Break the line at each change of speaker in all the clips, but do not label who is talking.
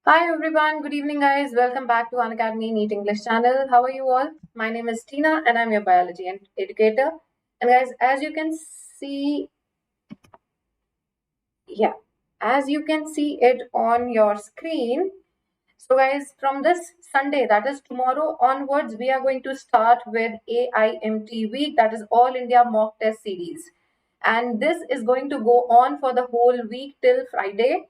Hi everyone, good evening guys. Welcome back to Unacademy NEET English channel. How are you all? My name is Tina and I'm your biology educator. And guys, as you can see, as you can see it on your screen. So guys, from this Sunday, that is tomorrow onwards, we are going to start with AIMT week, that is All India Mock Test Series. And this is going to go on for the whole week till Friday.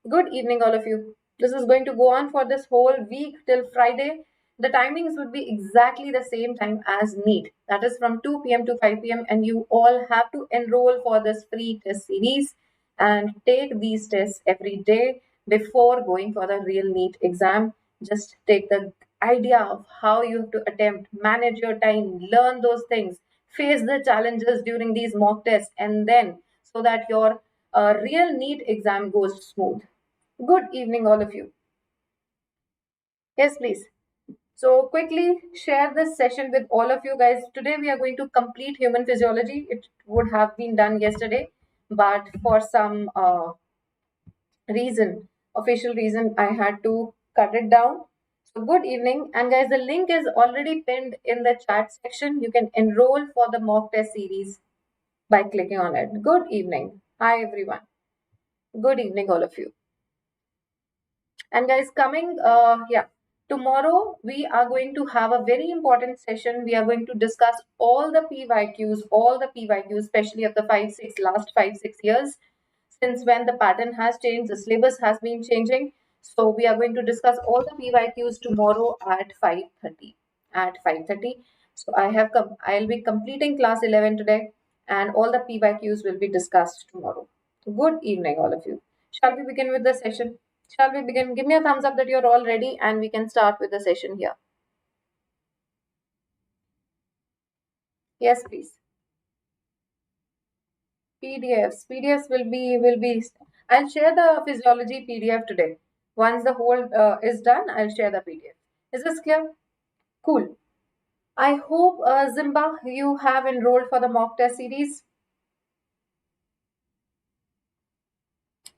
Good evening, all of you. This is going to go on for this whole week till Friday. The timings would be exactly the same time as NEET. That is from 2 p.m. to 5 p.m. And you all have to enroll for this free test series and take these tests every day before going for the real NEET exam. Just take the idea of how you have to attempt, manage your time, learn those things, face the challenges during these mock tests, and then so that your real NEET exam goes smooth. Good evening, all of you. Yes, please. So quickly share this session with all of you guys. Today we are going to complete human physiology. It would have been done yesterday, but for some official reason, I had to cut it down. So good evening. And guys, the link is already pinned in the chat section. You can enroll for the mock test series by clicking on it. Good evening. Hi, everyone. Good evening, all of you. And guys, tomorrow we are going to have a very important session. We are going to discuss all the PYQs, especially of the last 5-6 years, since when the pattern has changed, the syllabus has been changing. So we are going to discuss all the PYQs tomorrow at 5:30. So I'll be completing class 11 today, and all the PYQs will be discussed tomorrow. Good evening, all of you. Shall we begin with the session? Shall we begin? Give me a thumbs up that you're all ready and we can start with the session here. Yes, please. PDFs will be. I'll share the physiology PDF today. Once the whole is done, I'll share the PDF. Is this clear? Cool. I hope Zimba, you have enrolled for the mock test series.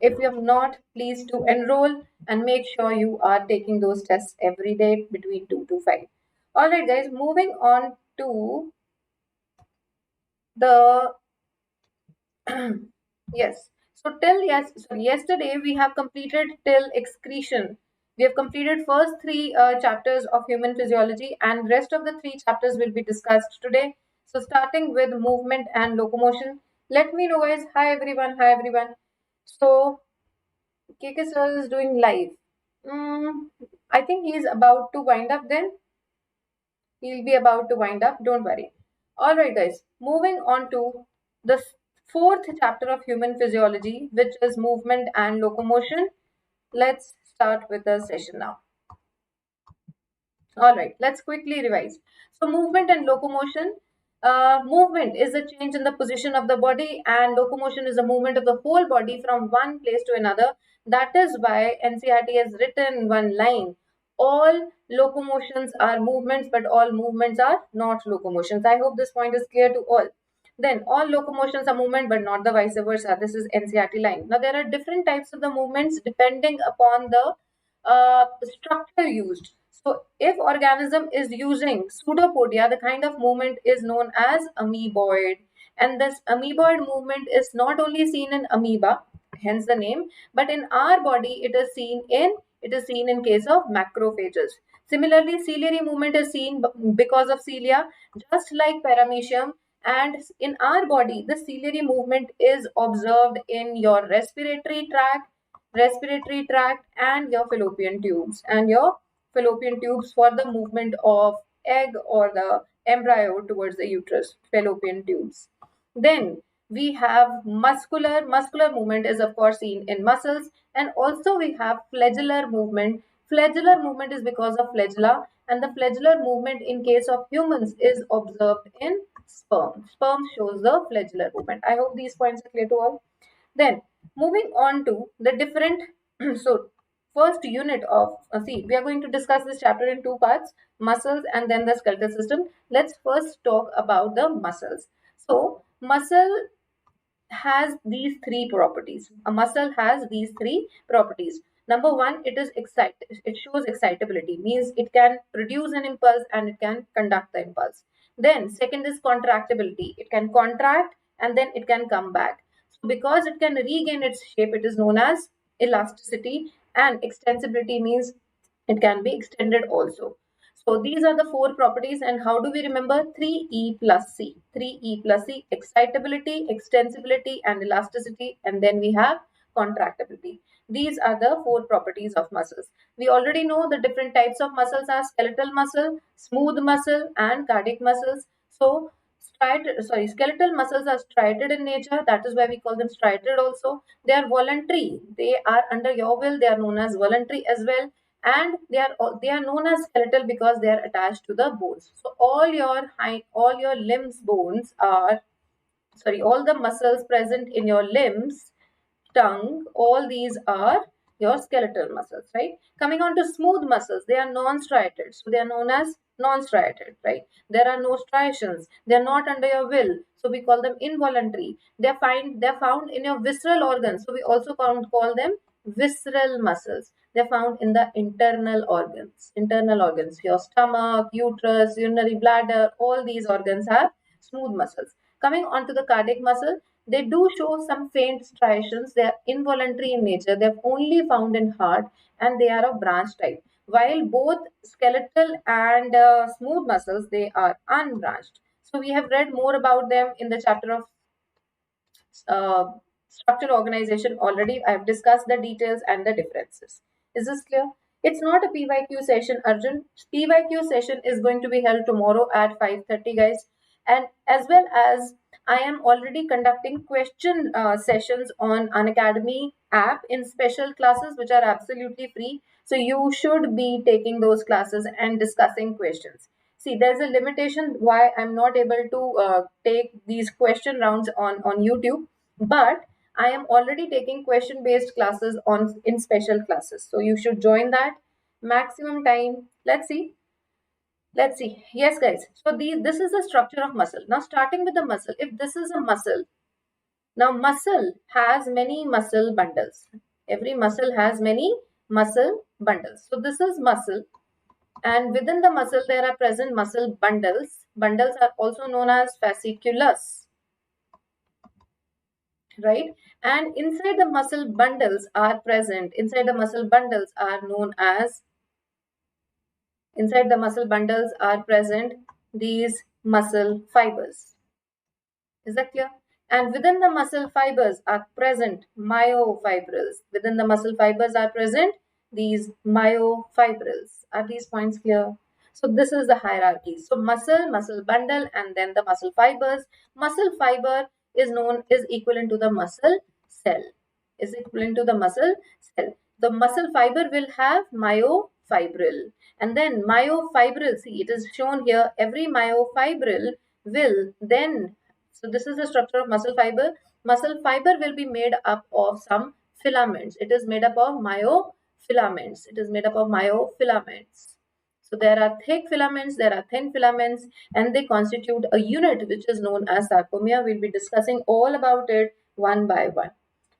If you have not, please do enroll and make sure you are taking those tests every day between 2 to 5. All right, guys, moving on to the yes. So yesterday we have completed till excretion. We have completed first three chapters of human physiology, and rest of the three chapters will be discussed today. So starting with movement and locomotion. Let me know, guys. Hi everyone. Hi everyone. So Kickstart is doing live. I think he's about to wind up. Then he'll be about to wind up. Don't worry. All right, guys. Moving on to the fourth chapter of human physiology, which is movement and locomotion. Let's start with the session now. All right, let's quickly revise. So movement and locomotion. Movement is a change in the position of the body, and locomotion is a movement of the whole body from one place to another. That is why NCERT has written one line. All locomotions are movements, but all movements are not locomotions. I hope this point is clear to all. Then all locomotions are movement, but not the vice versa. This is NCERT line. Now there are different types of the movements depending upon the structure used. So if organism is using pseudopodia, the kind of movement is known as amoeboid. And this amoeboid movement is not only seen in amoeba, hence the name, but in our body it is seen in case of macrophages. Similarly, ciliary movement is seen because of cilia, just like paramecium. And in our body, the ciliary movement is observed in your respiratory tract and your fallopian tubes for the movement of egg or the embryo towards the uterus, fallopian tubes. Then we have muscular movement is of course seen in muscles, and also we have flagellar movement. Flagellar movement is because of flagella, and the flagellar movement in case of humans is observed in sperm shows the flagellar movement. I hope these points are clear to all. Then moving on to the different so first unit of we are going to discuss this chapter in two parts, muscles and then the skeletal system. Let's first talk about the muscles. So muscle has these three properties. A muscle has these three properties. Number one, it shows excitability, means it can produce an impulse and it can conduct the impulse. Then second is contractibility, it can contract and then it can come back. So because it can regain its shape, it is known as elasticity. And extensibility means it can be extended also. So these are the four properties. And how do we remember? 3E plus C. 3E plus C, excitability, extensibility, and elasticity. And then we have contractibility. These are the four properties of muscles. We already know the different types of muscles are skeletal muscle, smooth muscle, and cardiac muscles. So skeletal muscles are striated in nature. That is why we call them striated also. They are voluntary. They are under your will. They are known as voluntary as well. And they are known as skeletal because they are attached to the bones. So all your limbs bones are, all the muscles present in your limbs, tongue, all these are your skeletal muscles, right? Coming on to smooth muscles, they are non-striated, so they are known as non-striated, right? There are no striations, they are not under your will, so we call them involuntary. They're found in your visceral organs, so we also call them visceral muscles. They're found in the internal organs, your stomach, uterus, urinary bladder, all these organs have smooth muscles. Coming on to the cardiac muscle, they do show some faint striations. They are involuntary in nature. They are only found in heart and they are of branch type. While both skeletal and smooth muscles, they are unbranched. So we have read more about them in the chapter of uh, structure organization already. I have discussed the details and the differences. Is this clear? It's not a PYQ session, Arjun. PYQ session is going to be held tomorrow at 5:30, guys. And as well as I am already conducting question sessions on Unacademy app in special classes, which are absolutely free. So you should be taking those classes and discussing questions. See, there's a limitation why I'm not able to take these question rounds on YouTube, but I am already taking question based classes in special classes. So you should join that. Maximum time. Let's see. Let's see. Yes, guys. So this is the structure of muscle. Now starting with the muscle. If this is a muscle, now muscle has many muscle bundles. Every muscle has many muscle bundles. So this is muscle. And within the muscle, there are present muscle bundles. Bundles are also known as fasciculus, right? And inside the muscle bundles are present. Inside the muscle bundles are known as, inside the muscle bundles are present these muscle fibers. Is that clear? And within the muscle fibers are present myofibrils. Within the muscle fibers are present these myofibrils. Are these points clear? So this is the hierarchy. So muscle bundle, and then the muscle fibers. Muscle fiber is equivalent to the muscle cell. Is equivalent to the muscle cell. The muscle fiber will have myofibril. And then myofibril, see it is shown here, every myofibril will then, so this is the structure of muscle fiber. Muscle fiber will be made up of some filaments. It is made up of myofilaments. It is made up of myofilaments. So there are thick filaments, there are thin filaments, and they constitute a unit which is known as sarcomere. We'll be discussing all about it one by one.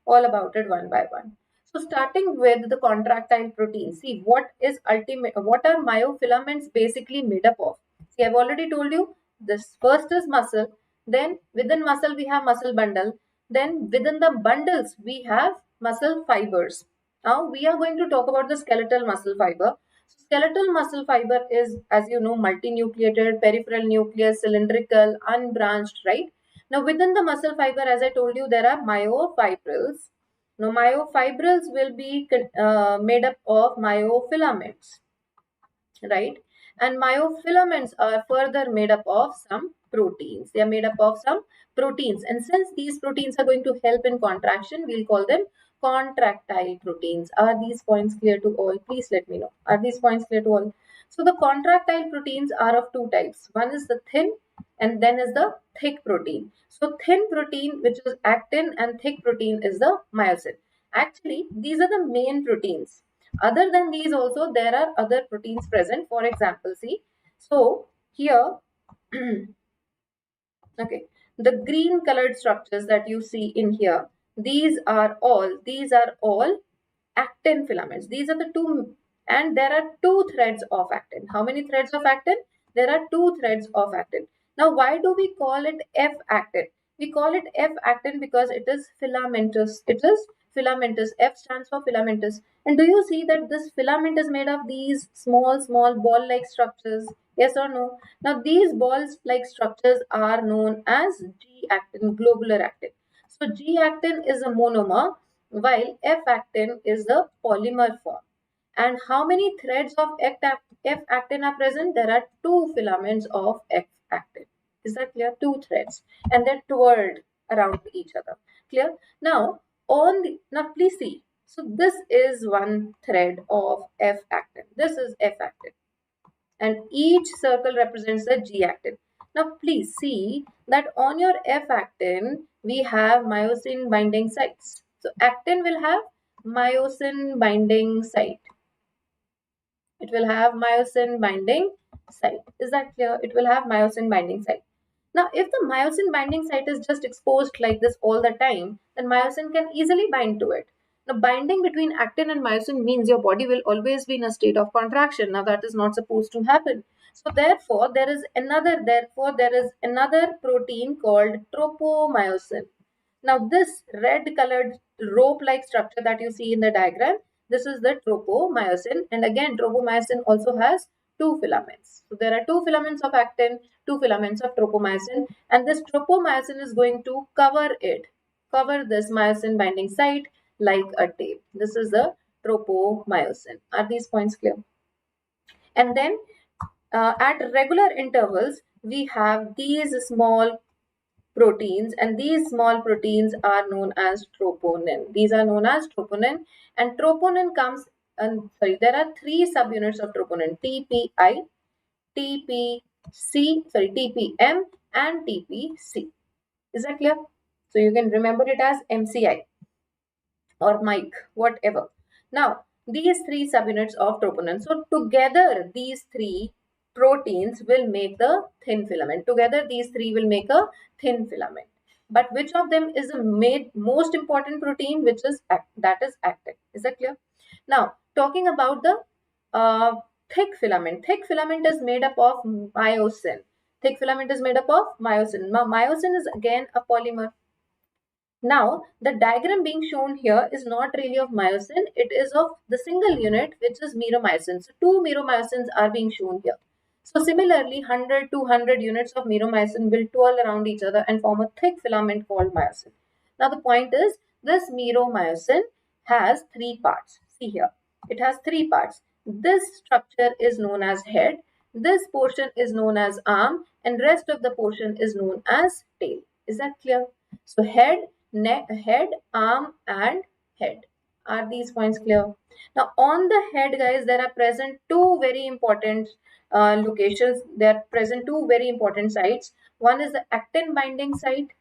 All about it one by one. So starting with the contractile protein. See what are myofilaments basically made up of? See, I've already told you this first is muscle, then within muscle we have muscle bundle, then within the bundles we have muscle fibers. Now we are going to talk about the skeletal muscle fiber. Skeletal muscle fiber is, as you know, multinucleated, peripheral nucleus, cylindrical, unbranched, right? Now within the muscle fiber, as I told you, there are myofibrils. Now myofibrils will be made up of myofilaments, right? And myofilaments are further made up of some proteins. They are made up of some proteins. And since these proteins are going to help in contraction, we'll call them contractile proteins. Are these points clear to all? Please let me know. Are these points clear to all? So the contractile proteins are of two types. One is the thin and then is the thick protein. So thin protein, which is actin, and thick protein is the myosin. Actually, these are the main proteins. Other than these also, there are other proteins present. For example, see, so here, okay, the green colored structures that you see in here, these are all actin filaments. These are the two, and there are two threads of actin. How many threads of actin? There are two threads of actin. Now, why do we call it F-actin? We call it F-actin because it is filamentous. It is filamentous. F stands for filamentous. And do you see that this filament is made of these small, small ball-like structures? Yes or no? Now, these balls-like structures are known as G-actin, globular actin. So, G-actin is a monomer while F-actin is the polymer form. And how many threads of F-actin are present? There are two filaments of F-actin. Is that clear? Two threads, and they're twirled around each other. Clear? Now, now please see. So this is one thread of F-actin. This is F-actin, and each circle represents the G-actin. Now, please see that on your F-actin, we have myosin binding sites. So, actin will have myosin binding site. It will have myosin binding site. Is that clear? It will have myosin binding site. Now, if the myosin binding site is just exposed like this all the time, then myosin can easily bind to it. Now, binding between actin and myosin means your body will always be in a state of contraction. Now, that is not supposed to happen. So, therefore, there is another protein called tropomyosin. Now, this red colored rope-like structure that you see in the diagram, this is the tropomyosin. And again, tropomyosin also has two filaments. So, there are two filaments of actin, two filaments of tropomyosin, and this tropomyosin is going to cover this myosin binding site like a tape. This is the tropomyosin. Are these points clear? And then at regular intervals, we have these small proteins, and these small proteins are known as troponin. These are known as troponin, and troponin comes, there are three subunits of troponin: TPI, TPM, and TPC. Is that clear? So you can remember it as MCI or Mike, whatever. Now, these three subunits of troponin. So together, these three proteins will make the thin filament. Together, these three will make a thin filament. But which of them is the most important protein, which is that is actin? Is that clear? Now, talking about the thick filament. Thick filament is made up of myosin. Thick filament is made up of myosin. Now, myosin is again a polymer. Now, the diagram being shown here is not really of myosin, it is of the single unit, which is meromyosin. So, two meromyosins are being shown here. So, similarly, 100, 200 units of meromyosin will twirl around each other and form a thick filament called myosin. Now, the point is, this meromyosin has three parts. See here, it has three parts. This structure is known as head, this portion is known as arm, and rest of the portion is known as tail. Is that clear? So, head, neck, head, arm, and head. Are these points clear? Now, on the head, guys, there are present two very important locations. There are present two very important sites. One is the actin binding site,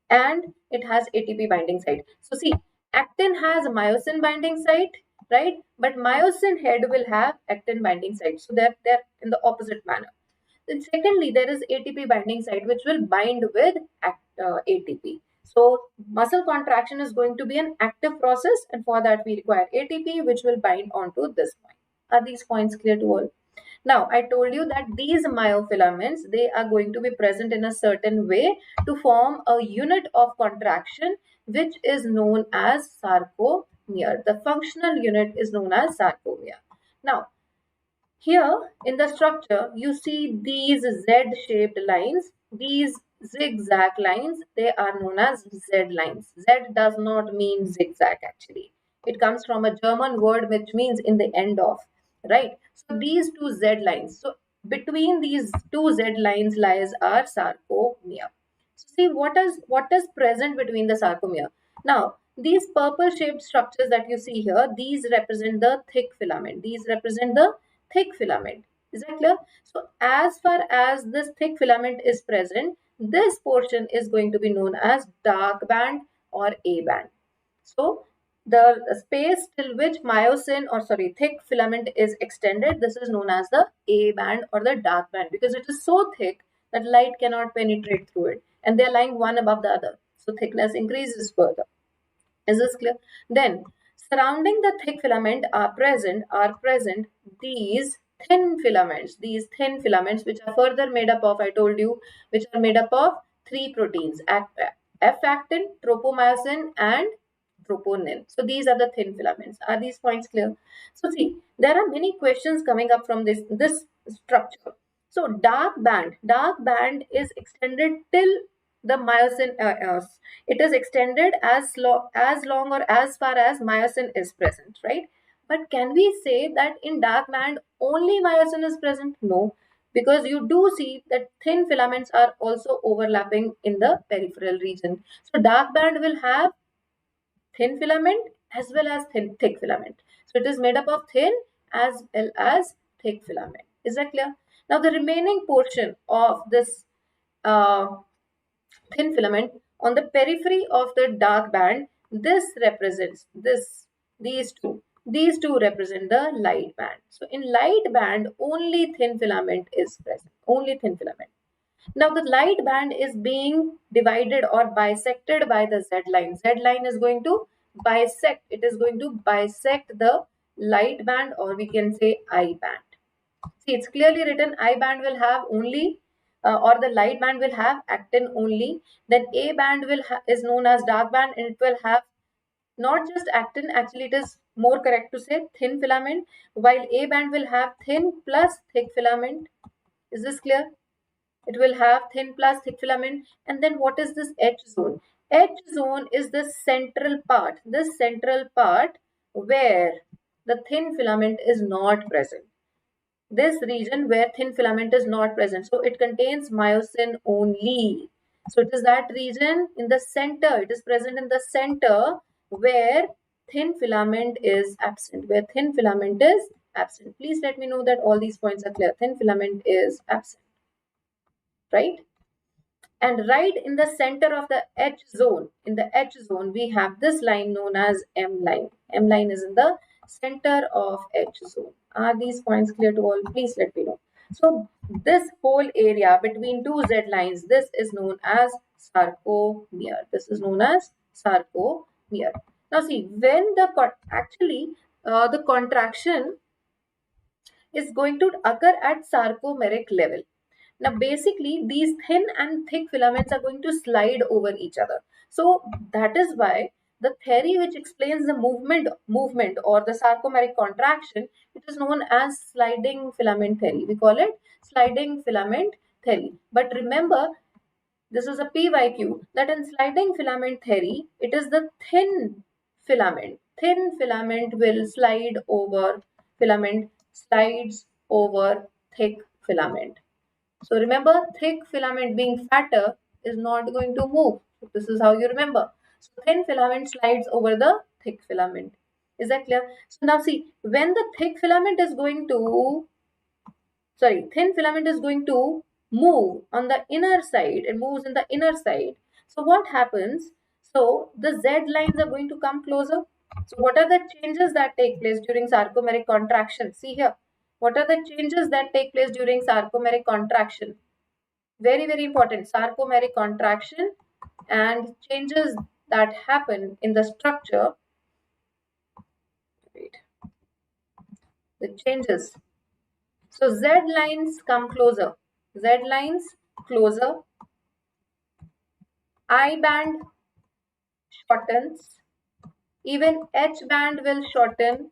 and it has ATP binding site. So, see, actin has myosin binding site, right? But myosin head will have actin binding site. So, they're in the opposite manner. Then secondly, there is ATP binding site which will bind with ATP. So muscle contraction is going to be an active process, and for that we require ATP which will bind onto this point. Are these points clear to all? Now, I told you that these myofilaments, they are going to be present in a certain way to form a unit of contraction which is known as sarcomere. The functional unit is known as sarcomere. Now, here in the structure, you see these Z-shaped lines, these zigzag lines, they are known as Z lines. Z does not mean zigzag actually. It comes from a German word which means in the end of, right? So these two Z lines. So between these two Z lines lies our sarcomere. So see what is present between the sarcomere. Now, these purple shaped structures that you see here, these represent the thick filament. These represent the thick filament. Is that clear? So as far as this thick filament is present, this portion is going to be known as dark band or A band. So the space till which thick filament is extended, this is known as the A band or the dark band, because it is so thick that light cannot penetrate through it, and they are lying one above the other. So thickness increases further. Is this clear? Then Surrounding the thick filament are present these thin filaments, which are further made up of, I told you, which are made up of three proteins, F-actin, tropomyosin, and troponin. So these are the thin filaments. Are these points clear? So see, there are many questions coming up from this structure. So dark band is extended till the myosin. It is extended as long or as far as myosin is present, right? But can we say that in dark band only myosin is present? No, because you do see that thin filaments are also overlapping in the peripheral region. So dark band will have thin filament as well as thick filament. So it is made up of thin as well as thick filament. Is that clear? Now the remaining portion of this uh, thin filament on the periphery of the dark band, this represents these two. These two represent the light band. So in light band, only thin filament is present. Only thin filament. Now the light band is being divided or bisected by the Z line. Z line is going to bisect. It is going to bisect the light band, or we can say I band. See, it's clearly written I band will have only or the light band will have actin only. Then A band is known as dark band, and it will have not just actin. Actually, it is more correct to say thin filament, while A band will have thin plus thick filament. Is this clear? It will have thin plus thick filament. And then what is this H zone? H zone is the central part. This central part where the thin filament is not present. This region where thin filament is not present. So it contains myosin only. So it is that region in the center. It is present in the center where thin filament is absent. Where thin filament is absent. Please let me know that all these points are clear. Thin filament is absent. Right? And right in the center of the H zone, we have this line known as M line. M line is in the center of H zone. Are these points clear to all? Please let me know. So this whole area between two Z lines, this is known as sarcomere. This is known as sarcomere. Now see, when the the contraction is going to occur at sarcomeric level. Now, basically, these thin and thick filaments are going to slide over each other. So that is why the theory which explains the movement or the sarcomeric contraction, it is known as sliding filament theory. We call it sliding filament theory. But remember, this is a PYQ, that in sliding filament theory, it is the thin filament. Thin filament will slide over, filament slides over thick filament. So remember, thick filament being fatter is not going to move. So this is how you remember. So thin filament slides over the thick filament. Is that clear? So now see, when the thin filament is going to move on the inner side, it moves in the inner side. So what happens? So the Z lines are going to come closer. So what are the changes that take place during sarcomeric contraction? See here. What are the changes that take place during sarcomeric contraction? Very, very important. Sarcomeric contraction and changes that happen in the structure. Wait. The changes. So Z lines come closer. Z lines closer. I band shortens. Even H band will shorten.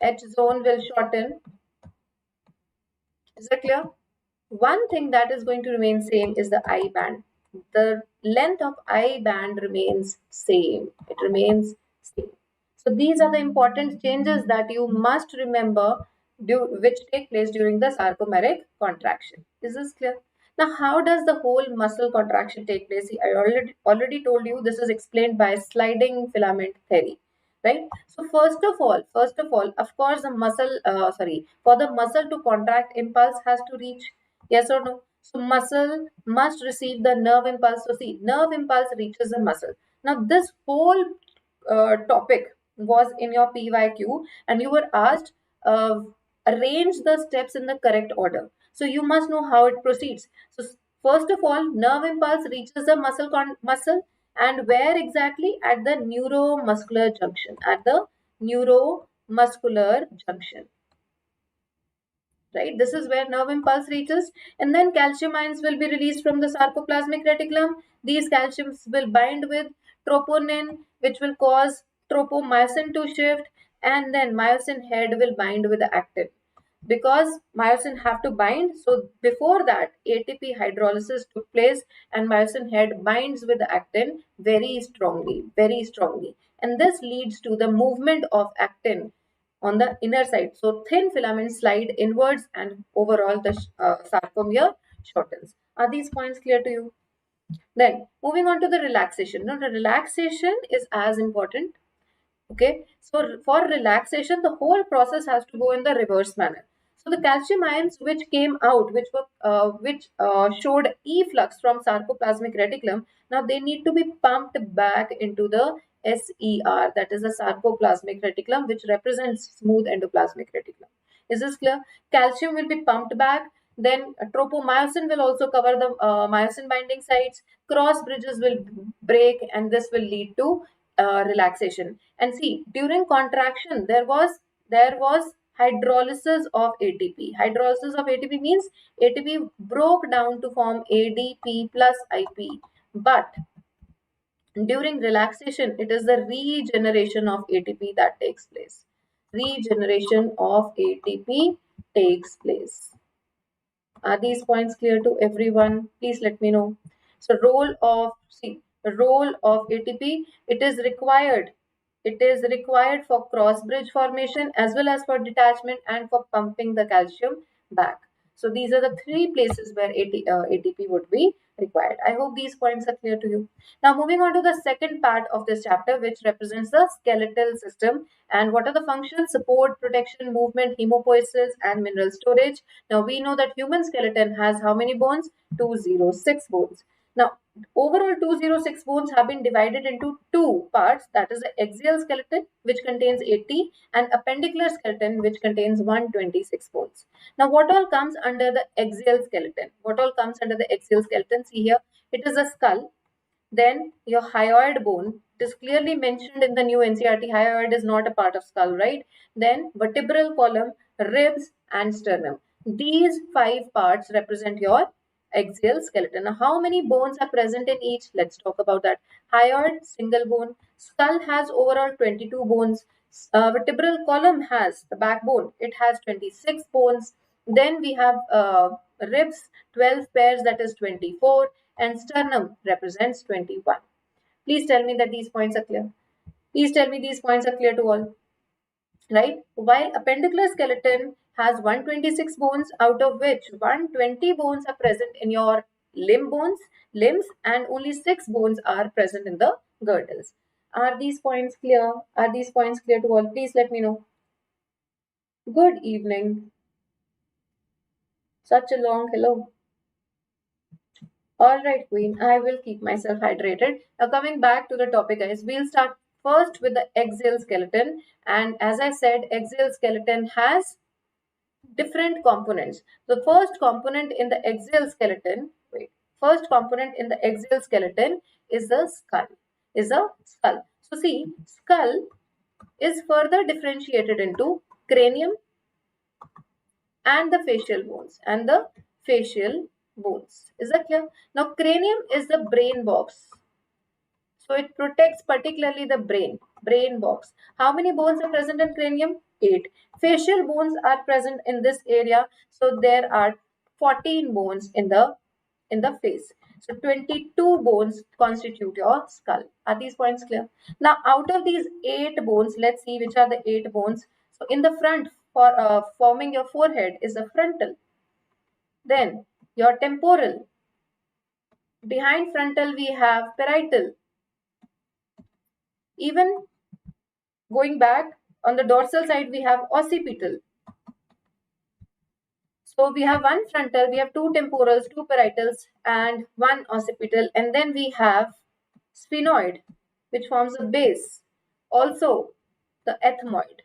H zone will shorten. Is that clear? One thing that is going to remain same is the I band. The length of I band remains same. It remains same. So these are the important changes that you must remember which take place during the sarcomeric contraction. Is this clear? Now, how does the whole muscle contraction take place? See, I already told you this is explained by sliding filament theory, right? So first of all, of course, the muscle, for the muscle to contract, impulse has to reach. Yes or no? So muscle must receive the nerve impulse. So see, nerve impulse reaches the muscle. Now this whole topic was in your PYQ, and you were asked arrange the steps in the correct order. So you must know how it proceeds. So first of all, nerve impulse reaches the muscle, and where exactly? At the neuromuscular junction. At the neuromuscular junction. Right, this is where nerve impulse reaches, and then calcium ions will be released from the sarcoplasmic reticulum. These calciums will bind with troponin, which will cause tropomyosin to shift, and then myosin head will bind with the actin. Because myosin have to bind, so before that ATP hydrolysis took place, and myosin head binds with the actin very strongly, and this leads to the movement of actin on the inner side. So thin filaments slide inwards, and overall the sarcomere shortens. Are these points clear to you? Then moving on to the relaxation. Now the relaxation is as important. Okay, so for relaxation, the whole process has to go in the reverse manner. So the calcium ions which came out, which showed efflux from sarcoplasmic reticulum, now they need to be pumped back into the SER, that is the sarcoplasmic reticulum, which represents smooth endoplasmic reticulum. Is this clear? Calcium will be pumped back. Then tropomyosin will also cover the myosin binding sites. Cross bridges will break, and this will lead to relaxation. And see, during contraction, there was hydrolysis of ATP. Hydrolysis of ATP means ATP broke down to form ADP plus IP. But during relaxation, it is the regeneration of ATP that takes place. Regeneration of ATP takes place. Are these points clear to everyone? Please let me know. So the role of ATP, it is required. It is required for cross bridge formation as well as for detachment and for pumping the calcium back. So these are the three places where ATP would be required. I hope these points are clear to you. Now moving on to the second part of this chapter, which represents the skeletal system, and what are the functions: support, protection, movement, hemopoiesis, and mineral storage. Now we know that human skeleton has how many bones? 206 bones. Now overall 206 bones have been divided into two parts, that is the axial skeleton, which contains 80, and appendicular skeleton, which contains 126 bones. Now what all comes under the axial skeleton? What all comes under the axial skeleton? See here, it is a skull, then your hyoid bone. It is clearly mentioned in the new NCERT. Hyoid is not a part of skull, right? Then vertebral column, ribs, and sternum. These five parts represent your axial skeleton. Now, how many bones are present in each? Let's talk about that. Hyoid, single bone. Skull has overall 22 bones. Vertebral column has the backbone. It has 26 bones. Then we have ribs, 12 pairs, that is 24, and sternum represents 21. Please tell me that these points are clear. Please tell me these points are clear to all. Right? While appendicular skeleton has 126 bones, out of which 120 bones are present in your limbs, and only 6 bones are present in the girdles. Are these points clear? Are these points clear to all? Please let me know. Good evening. Such a long hello. All right, Queen, I will keep myself hydrated. Now, coming back to the topic, guys, we'll start first with the axial skeleton. And as I said, axial skeleton has different components. The first component in the axial skeleton, is the skull. So see, skull is further differentiated into cranium and the facial bones. Is that clear? Now, cranium is the brain box. So it protects particularly the brain box. How many bones are present in cranium? 8. Facial bones are present in this area. So there are 14 bones in the face. So 22 bones constitute your skull. Are these points clear? Now, out of these 8 bones, let's see which are the 8 bones. So in the front, for forming your forehead, is the frontal. Then your temporal. Behind frontal, we have parietal. Even going back, on the dorsal side, we have occipital. So we have one frontal, we have 2 temporals, 2 parietals, and 1 occipital. And then we have sphenoid, which forms a base. Also, the ethmoid.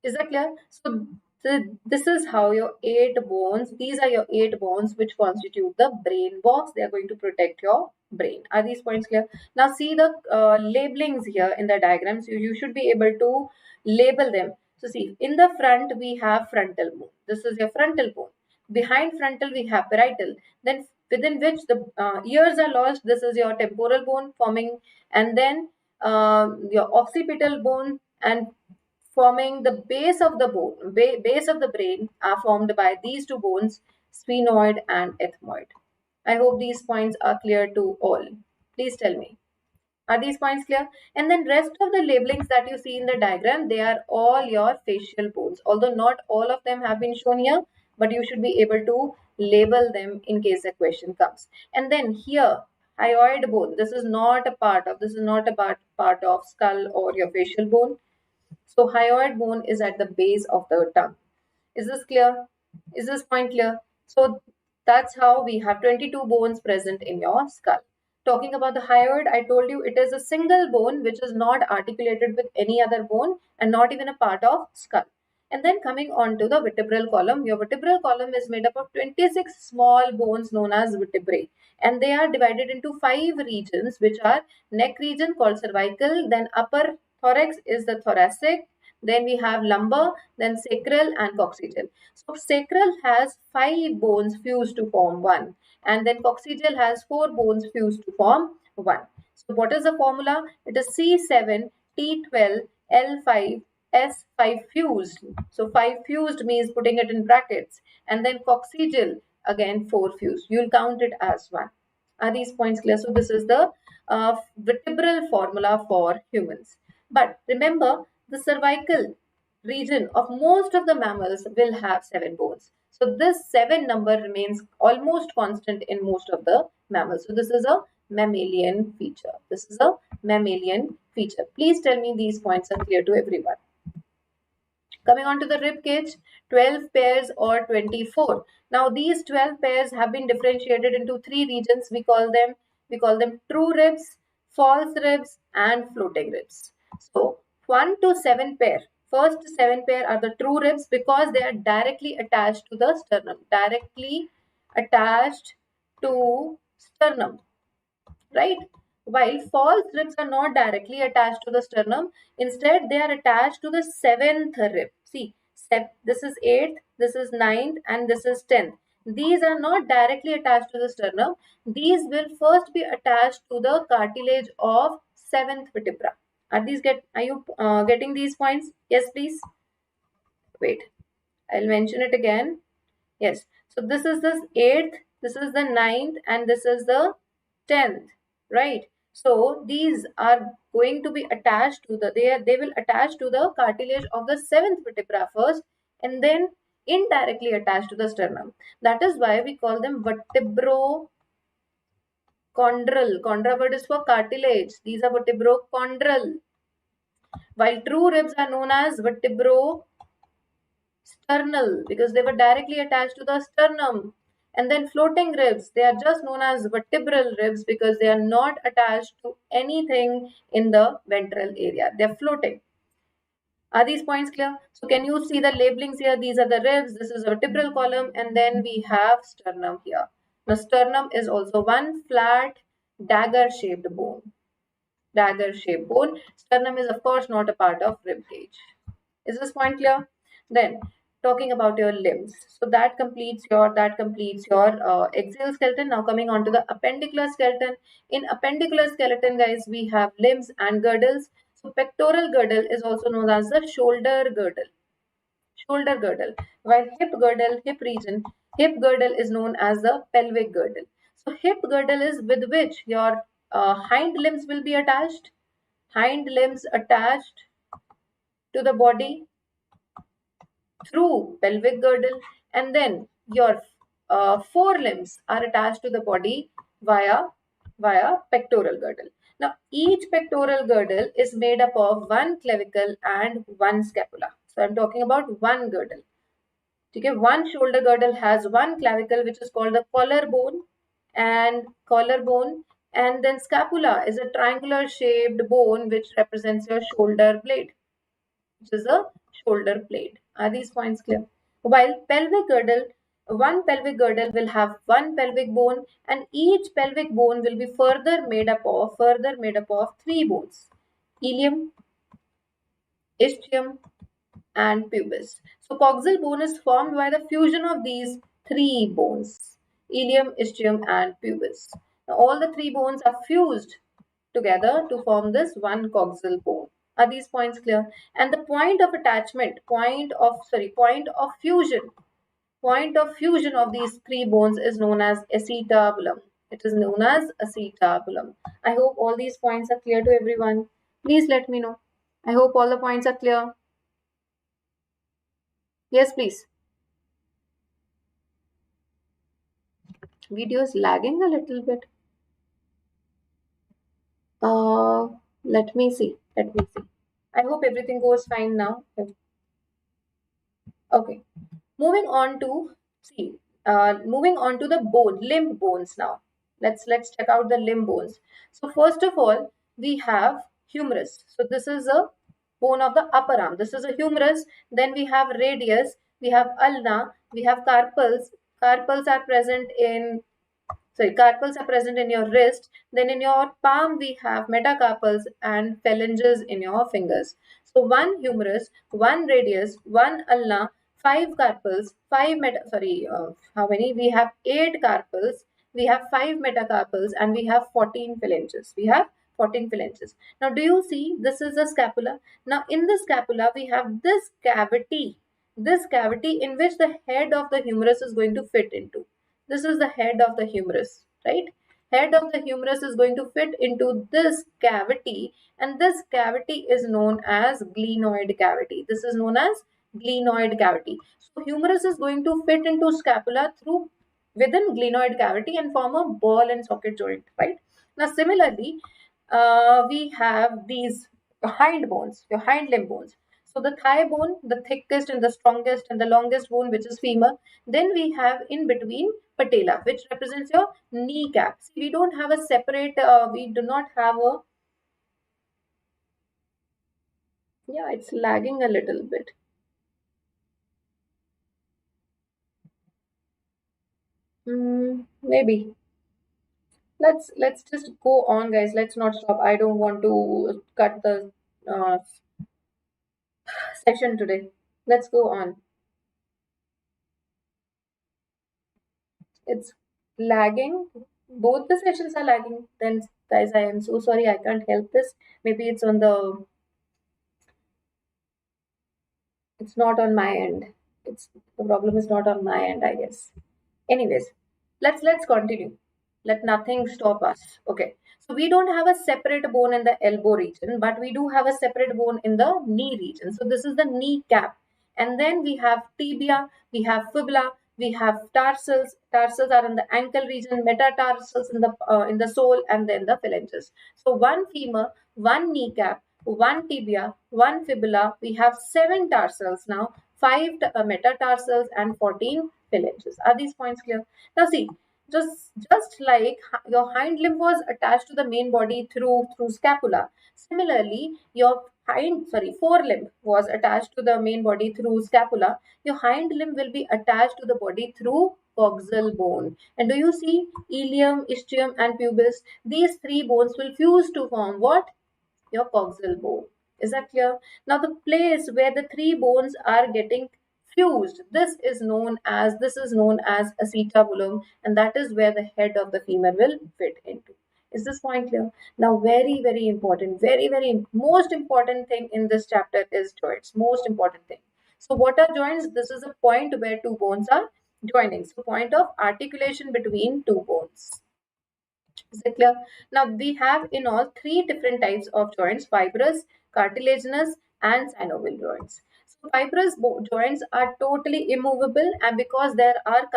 Is that clear? So So this is how your 8 bones, these are your 8 bones which constitute the brain box. They are going to protect your brain. Are these points clear? Now see the labelings here in the diagrams. You should be able to label them. So see, in the front we have frontal bone. This is your frontal bone. Behind frontal we have parietal. Then within which the ears are lodged. This is your temporal bone forming, and then your occipital bone and forming the base of the bone, base of the brain are formed by these two bones, sphenoid and ethmoid. I hope these points are clear to all. Please tell me. Are these points clear? And then rest of the labelings that you see in the diagram, they are all your facial bones. Although not all of them have been shown here, but you should be able to label them in case a question comes. And then here, hyoid bone. This is not a part of skull or your facial bone. So hyoid bone is at the base of the tongue. Is this clear? Is this point clear? So that's how we have 22 bones present in your skull. Talking about the hyoid, I told you it is a single bone which is not articulated with any other bone and not even a part of skull. And then coming on to the vertebral column, your vertebral column is made up of 26 small bones known as vertebrae. And they are divided into 5 regions, which are neck region called cervical, then upper thorax is the thoracic, then we have lumbar, then sacral and coccygeal. So sacral has 5 bones fused to form one, and then coccygeal has 4 bones fused to form one. So what is the formula? It is C7, T12, L5, S5 fused. So 5 fused means putting it in brackets, and then coccygeal again 4 fused. You'll count it as one. Are these points clear? So this is the vertebral formula for humans. But remember, the cervical region of most of the mammals will have 7 bones. So this 7 number remains almost constant in most of the mammals. So this is a mammalian feature. This is a mammalian feature. Please tell me these points are clear to everyone. Coming on to the rib cage, 12 pairs or 24. Now these 12 pairs have been differentiated into 3 regions. We call them true ribs, false ribs and floating ribs. So 1 to 7 pair. First 7 pair are the true ribs because they are directly attached to the sternum. Directly attached to sternum, right? While false ribs are not directly attached to the sternum, instead they are attached to the 7th rib. See, this is 8th, this is 9th and this is 10th. These are not directly attached to the sternum. These will first be attached to the cartilage of 7th vertebra. Are you getting these points? Yes, please. Wait, I'll mention it again. Yes. So this is the 8th, this is the 9th and this is the 10th, right? So these are going to be attached to the, they will attach to the cartilage of the 7th vertebra first and then indirectly attached to the sternum. That is why we call them vertebrochondral. Chondra word is for cartilage. These are vertebrochondral. While true ribs are known as vertebro sternal because they were directly attached to the sternum. And then floating ribs, they are just known as vertebral ribs because they are not attached to anything in the ventral area. They are floating. Are these points clear? So can you see the labelings here? These are the ribs, this is a vertebral column, and then we have sternum here. The sternum is also one flat dagger-shaped bone. Dagger-shaped bone. Sternum is of course not a part of rib cage. Is this point clear? Then talking about your limbs. So that completes your axial skeleton. Now coming on to the appendicular skeleton. In appendicular skeleton, guys, we have limbs and girdles. So pectoral girdle is also known as the shoulder girdle. Shoulder girdle. While hip girdle, hip girdle is known as the pelvic girdle. So hip girdle is with which your hind limbs will be attached. Hind limbs attached to the body through pelvic girdle, and then your forelimbs are attached to the body via pectoral girdle. Now each pectoral girdle is made up of one clavicle and one scapula. So I'm talking about one girdle. Okay, one shoulder girdle has one clavicle which is called the collarbone, and then scapula is a triangular shaped bone which represents your shoulder blade, which is a shoulder blade. Are these points clear? While one pelvic girdle will have one pelvic bone, and each pelvic bone will be further made up of three bones: ilium, ischium, and pubis. So coxal bone is formed by the fusion of these three bones: ilium, ischium, and pubis. Now all the three bones are fused together to form this one coxal bone. Are these points clear? And the point of attachment, point of fusion of these three bones is known as acetabulum. It is known as acetabulum. I hope all these points are clear to everyone. Please let me know. I hope all the points are clear. Yes, please. Video is lagging a little bit. Uh, Let me see. Let me see. I hope everything goes fine now. Okay. Moving on to the limb bones now. Let's check out the limb bones. So first of all, we have humerus. So this is a bone of the upper arm. This is a humerus. Then we have radius. We have ulna. We have carpals. Carpals are present in Carpals are present in your wrist. Then in your palm, we have metacarpals and phalanges in your fingers. So one humerus, one radius, one ulna, five carpals, how many? We have eight carpals, we have five metacarpals, and we have 14 phalanges. We have 14 phalanges. Now, do you see this is the scapula? Now, in the scapula, we have this cavity in which the head of the humerus is going to fit into. This is the head of the humerus, right? Head of the humerus is going to fit into this cavity, and this cavity is known as glenoid cavity. This is known as glenoid cavity. So humerus is going to fit into scapula through within glenoid cavity and form a ball and socket joint, right? Now similarly, we have these hind bones, your hind limb bones. So the thigh bone, the thickest and the strongest and the longest bone, which is femur. Then we have in between patella, which represents your kneecap. See, we don't have a separate, we do not have a, yeah, it's lagging a little bit. Maybe. Let's just go on, guys. Let's not stop. I don't want to cut the session today. Let's go on. It's lagging. Both the sessions are lagging. Then, guys, I am so sorry. I can't help this. Maybe it's on the. It's not on my end. It's the problem is not on my end, I guess. Anyways, let's continue. Let nothing stop us. Okay. So we don't have a separate bone in the elbow region, but we do have a separate bone in the knee region. So this is the kneecap. And then we have tibia, we have fibula, we have tarsals. Tarsals are in the ankle region, metatarsals in the sole, and then the phalanges. So one femur, one kneecap, one tibia, one fibula. We have seven tarsals now, five metatarsals, and 14 phalanges. Are these points clear? Now see, just like your hind limb was attached to the main body through scapula, similarly your forelimb was attached to the main body through scapula. Your hind limb will be attached to the body through coxal bone. And do you see ilium, ischium, and pubis? These three bones will fuse to form what? Your coxal bone. Is that clear? Now the place where the three bones are getting fused, this is known as acetabulum, and that is where the head of the femur will fit into. Is this point clear? Now very important, very most important thing in this chapter is joints. Most important thing. So what are joints? This is a point where two bones are joining. So point of articulation between two bones. Is it clear? Now we have in all three different types of joints: fibrous, cartilaginous, and synovial joints. So fibrous joints are totally immovable, and because there are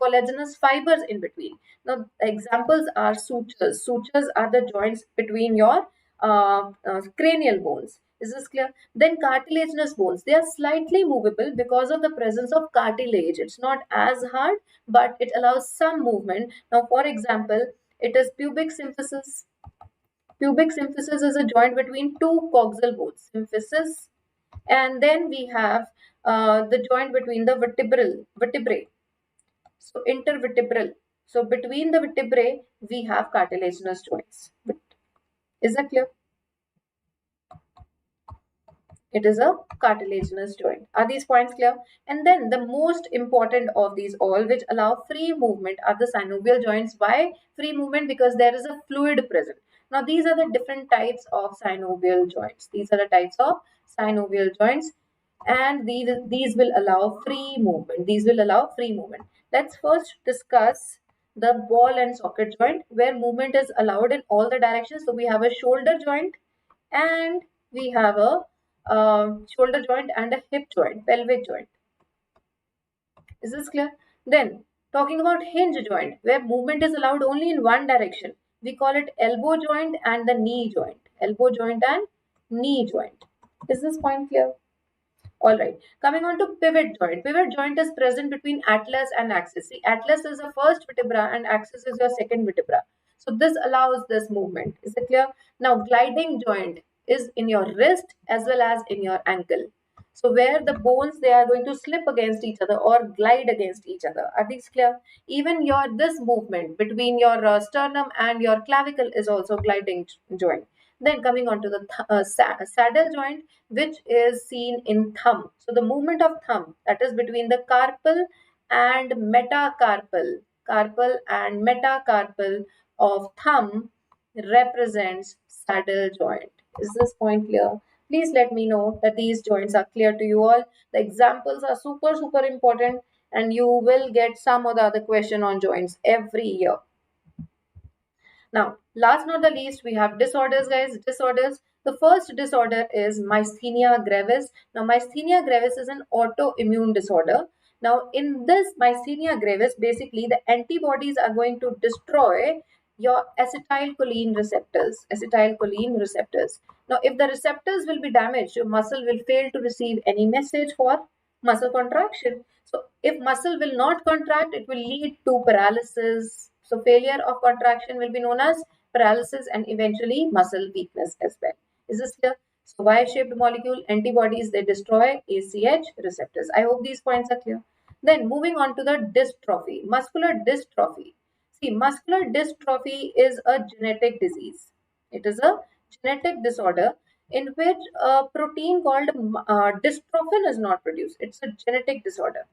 collagenous fibers in between. Now examples are sutures. Sutures are the joints between your cranial bones. Is this clear? Then cartilaginous bones, they are slightly movable because of the presence of cartilage. It's not as hard, but it allows some movement. Now for example, it is pubic symphysis. Pubic symphysis is a joint between two coxal bones, symphysis. And then we have the joint between the vertebrae. So intervertebral. So between the vertebrae, we have cartilaginous joints. Is that clear? It is a cartilaginous joint. Are these points clear? And then the most important of these all, which allow free movement, are the synovial joints. Why free movement? Because there is a fluid present. Now these are the different types of synovial joints. These are the types of synovial joints, and these will allow free movement. These will allow free movement. Let's first discuss the ball and socket joint, where movement is allowed in all the directions. So we have a shoulder joint, and we have a shoulder joint and a hip joint, pelvic joint. Is this clear? Then talking about hinge joint, where movement is allowed only in one direction, we call it elbow joint and the knee joint. Elbow joint and knee joint. Is this point clear? All right. Coming on to pivot joint. Pivot joint is present between atlas and axis. See, atlas is the first vertebra and axis is your second vertebra. So this allows this movement. Is it clear? Now, gliding joint is in your wrist as well as in your ankle. So where the bones, they are going to slip against each other or glide against each other. Are these clear? Even your this movement between your sternum and your clavicle is also gliding joint. Then coming on to the saddle joint, which is seen in thumb. So the movement of thumb, that is between the carpal and metacarpal of thumb, represents saddle joint. Is this point clear? Please let me know that these joints are clear to you all. The examples are super important, and you will get some or the other question on joints every year. Now, last not the least, we have disorders, guys. Disorders. The first disorder is myasthenia gravis. Now, myasthenia gravis is an autoimmune disorder. Now, in this myasthenia gravis, basically the antibodies are going to destroy your acetylcholine receptors. Acetylcholine receptors. Now, if the receptors will be damaged, your muscle will fail to receive any message for muscle contraction. So, if muscle will not contract, it will lead to paralysis. So, failure of contraction will be known as paralysis and eventually muscle weakness as well. Is this clear? So, Y-shaped molecule antibodies, they destroy ACH receptors. I hope these points are clear. Then moving on to the dystrophy, muscular dystrophy. See, muscular dystrophy is a genetic disease. It is a genetic disorder in which a protein called dystrophin is not produced. It's a genetic disorder.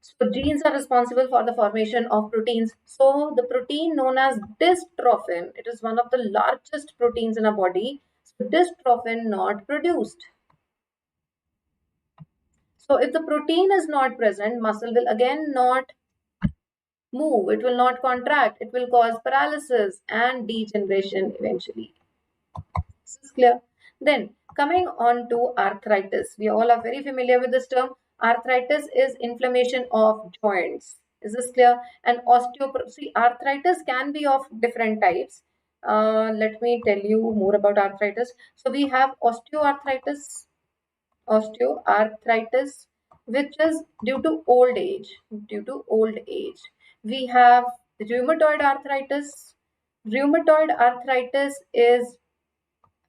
So genes are responsible for the formation of proteins. So the protein known as dystrophin, it is one of the largest proteins in our body. So dystrophin not produced. So if the protein is not present, muscle will again not move. It will not contract. It will cause paralysis and degeneration eventually. This is clear. Then coming on to arthritis. We all are very familiar with this term. Arthritis is inflammation of joints. Is this clear? And osteoporosis. Arthritis can be of different types. Let me tell you more about arthritis. So we have osteoarthritis, which is due to old age. Due to old age. We have rheumatoid arthritis. Rheumatoid arthritis is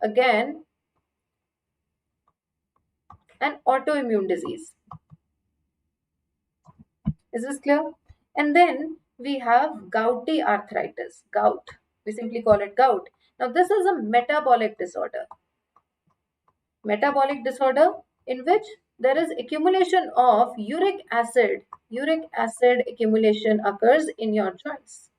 again an autoimmune disease. Is this clear? And then we have gouty arthritis. Gout. We simply call it gout. Now this is a metabolic disorder. Metabolic disorder in which there is accumulation of uric acid. Uric acid accumulation occurs in your joints.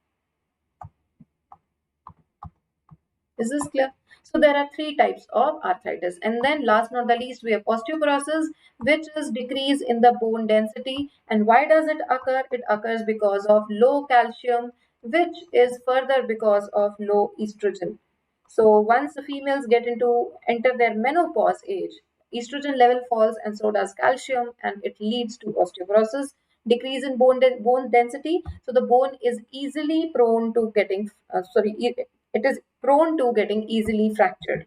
Is this clear? So there are three types of arthritis. And then last not the least, we have osteoporosis, which is decrease in the bone density. And why does it occur? It occurs because of low calcium, which is further because of low estrogen. So once the females enter their menopause age, estrogen level falls and so does calcium, and it leads to osteoporosis, decrease in bone density. So the bone is easily prone to getting, it is prone to getting easily fractured.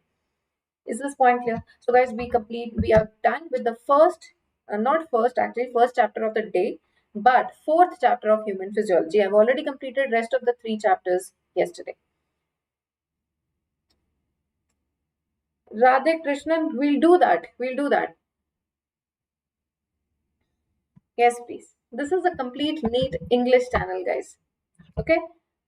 Is this point clear? So guys, we are done with the first chapter of the day, but fourth chapter of human physiology. I've already completed rest of the three chapters yesterday. Radhe Krishnan, we'll do that. Yes, please. This is a complete NEET English channel, guys. Okay.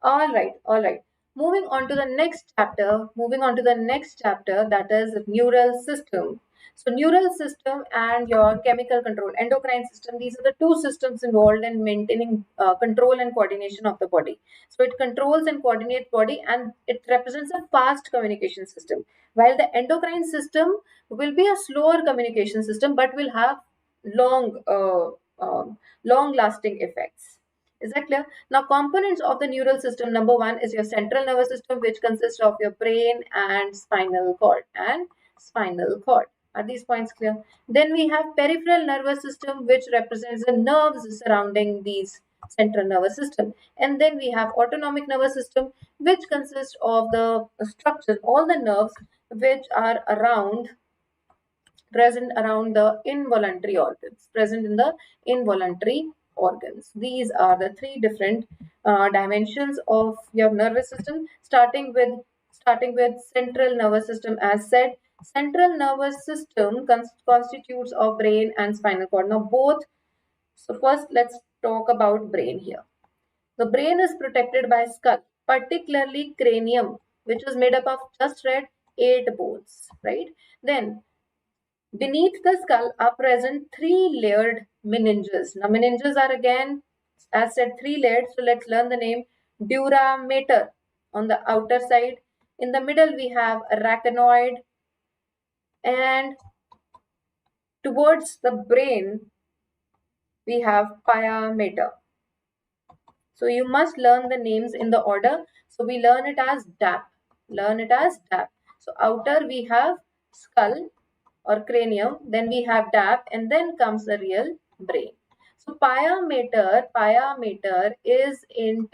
All right. All right. Moving on to the next chapter. Moving on to the next chapter, that is neural system. So neural system and your chemical control, endocrine system, these are the two systems involved in maintaining control and coordination of the body. So it controls and coordinates body, and it represents a fast communication system, while the endocrine system will be a slower communication system but will have long long lasting effects. Is that clear? Now, components of the neural system, number one is your central nervous system, which consists of your brain and spinal cord. Are these points clear? Then we have peripheral nervous system, which represents the nerves surrounding these central nervous system. And then we have autonomic nervous system, which consists of the structures, all the nerves which are present around the involuntary organs, present in the involuntary organs. These are the three different dimensions of your nervous system, starting with central nervous system. As said, central nervous system constitutes of brain and spinal cord. Now both. So first, let's talk about brain here. The brain is protected by skull, particularly cranium, which is made up of just read 8 bones, right? Then beneath the skull are present three-layered meninges. Now, meninges are again, as said, three-layered. So let's learn the name. Dura mater on the outer side. In the middle, we have arachnoid, and towards the brain, we have pia mater. So you must learn the names in the order. So we learn it as DAP. Learn it as DAP. So outer we have skull or cranium, then we have DAP, and then comes the real brain. So pia mater is in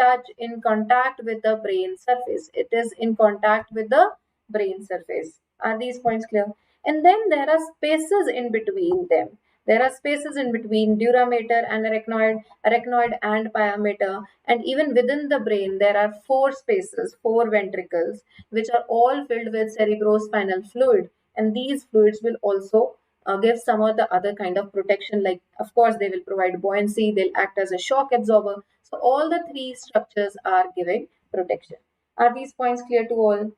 contact with the brain surface. It is in contact with the brain surface. Are these points clear? And then there are spaces in between them. There are spaces in between dura mater and arachnoid and pia mater, and even within the brain there are four spaces, four ventricles, which are all filled with cerebrospinal fluid, and these fluids will also give some or the other kind of protection, like of course they will provide buoyancy, they'll act as a shock absorber. So all the three structures are giving protection. Are these points clear to all?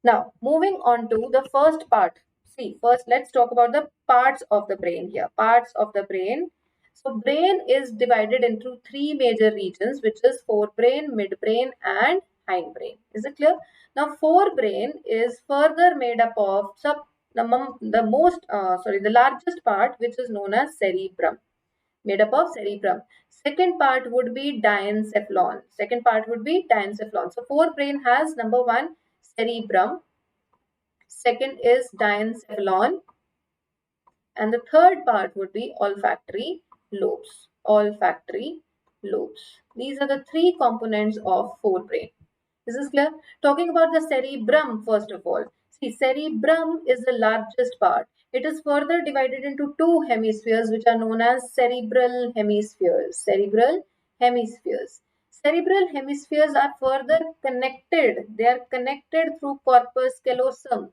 Now, moving on to the first part. See, first let's talk about the parts of the brain here. Parts of the brain. So, brain is divided into three major regions, which is forebrain, midbrain, and hindbrain. Is it clear? Now, forebrain is further made up of the largest part, which is known as cerebrum, made up of cerebrum. Second part would be diencephalon. So forebrain has number one cerebrum, second is diencephalon, and the third part would be olfactory lobes. These are the three components of forebrain. This is clear. Talking about the cerebrum first of all. See, cerebrum is the largest part. It is further divided into two hemispheres, which are known as cerebral hemispheres. Cerebral hemispheres are further connected. They are connected through corpus callosum.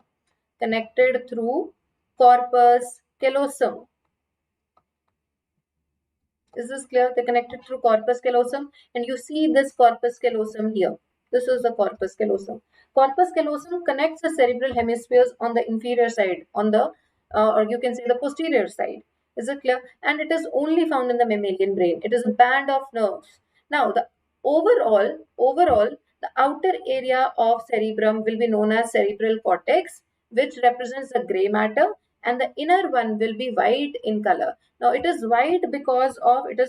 Is this clear? They're connected through corpus callosum, and you see this corpus callosum here. This is the corpus callosum. Corpus callosum connects the cerebral hemispheres on the inferior side, or you can say the posterior side. Is it clear? And it is only found in the mammalian brain. It is a band of nerves. Now, the overall, the outer area of cerebrum will be known as cerebral cortex, which represents the gray matter, and the inner one will be white in color. Now it is white because it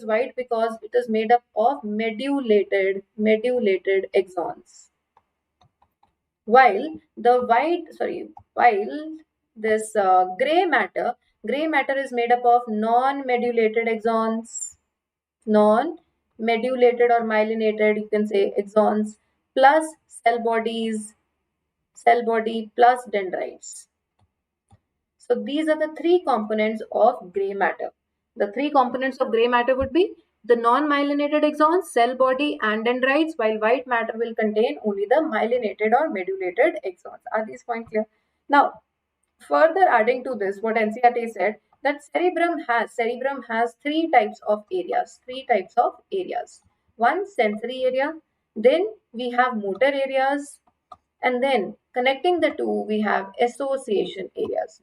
is made up of medulated axons. While this gray matter is made up of non-medulated axons, non-medulated or myelinated, you can say, axons, plus cell body plus dendrites. So these are the three components of gray matter. The three components of gray matter would be the non-myelinated axons, cell body, and dendrites, while white matter will contain only the myelinated or medulated axons. Are these points clear? Now, further adding to this, what NCERT said, that cerebrum has three types of areas. One, sensory area, then we have motor areas, and then connecting the two, we have association areas.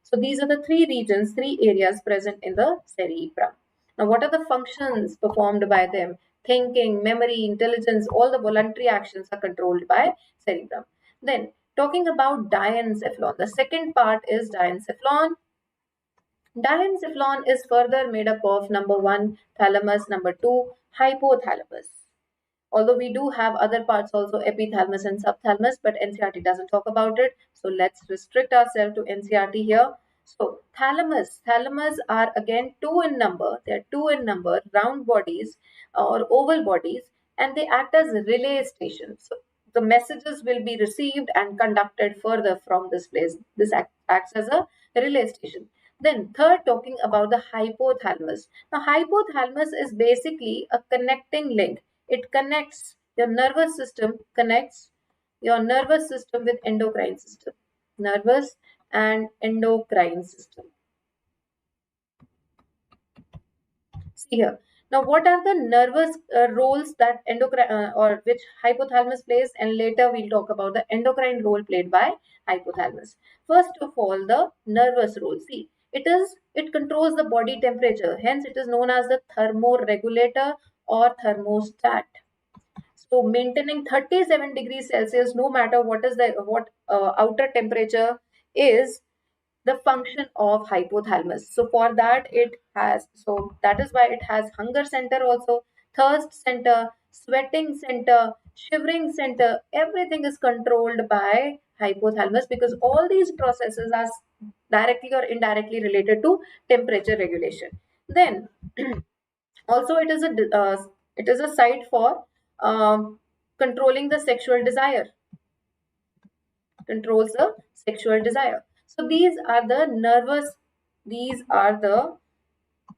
So these are the three regions, three areas present in the cerebrum. Now, what are the functions performed by them? Thinking, memory, intelligence, all the voluntary actions are controlled by cerebrum. Then, talking about diencephalon, the second part is diencephalon. Diencephalon is further made up of number one, thalamus, number two, hypothalamus. Although we do have other parts also, epithalamus and subthalamus, but NCERT doesn't talk about it. So let's restrict ourselves to NCERT here. So thalamus are again two in number. They're two in number, round bodies or oval bodies, and they act as relay stations. So the messages will be received and conducted further from this place. This acts as a relay station. Then third, talking about the hypothalamus. Now hypothalamus is basically a connecting link. It connects your nervous system, with endocrine system. Nervous and endocrine system. See here. Now, what are the nervous roles that endocrine or which hypothalamus plays? And later we'll talk about the endocrine role played by hypothalamus. First of all, the nervous role. See, it controls the body temperature. Hence, it is known as the thermoregulator or thermostat. So maintaining 37 degrees Celsius, no matter what outer temperature is, the function of hypothalamus. So for that that is why it has hunger center also, thirst center, sweating center, shivering center. Everything is controlled by hypothalamus because all these processes are directly or indirectly related to temperature regulation. Then also it is a site for controlling the sexual desire. Controls the sexual desire. So these are the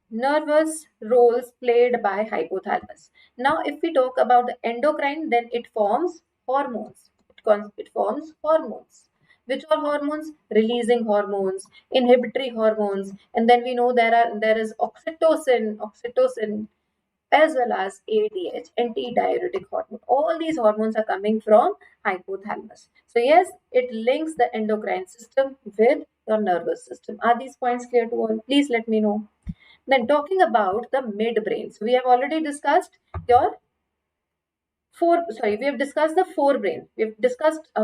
nervous roles played by hypothalamus. Now, if we talk about the endocrine, then it forms hormones. It forms hormones. Which are hormones? Releasing hormones, inhibitory hormones, and then we know there is oxytocin, as well as ADH, antidiuretic hormone. All these hormones are coming from hypothalamus. So yes, it links the endocrine system with your nervous system. Are these points clear to all? Please let me know. Then talking about the midbrain. So we have already discussed we have discussed the forebrain. We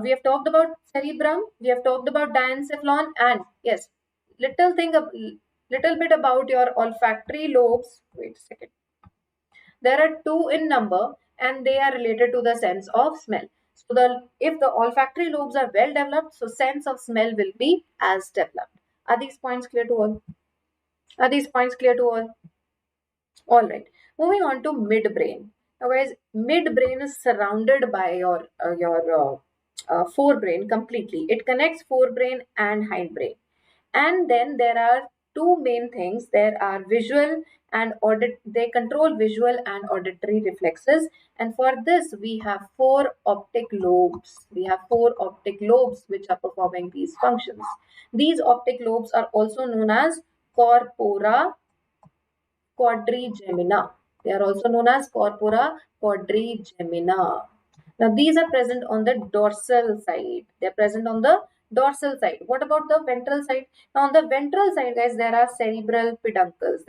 have talked about cerebrum, we have talked about diencephalon, and yes, little bit about your olfactory lobes. Wait a second. There are two in number and they are related to the sense of smell. So if the olfactory lobes are well developed, so sense of smell will be as developed. Are these points clear to all? All right. Moving on to midbrain. Now, guys, midbrain is surrounded by your forebrain completely. It connects forebrain and hindbrain. And then there are two main things. There are visual and they control visual and auditory reflexes. And for this, we have four optic lobes. Which are performing these functions. These optic lobes are also known as corpora quadrigemina. They are also known as corpora quadrigemina. Now, these are present on the dorsal side. They are present on the dorsal side. What about the ventral side? Now, on the ventral side, guys, there are cerebral peduncles.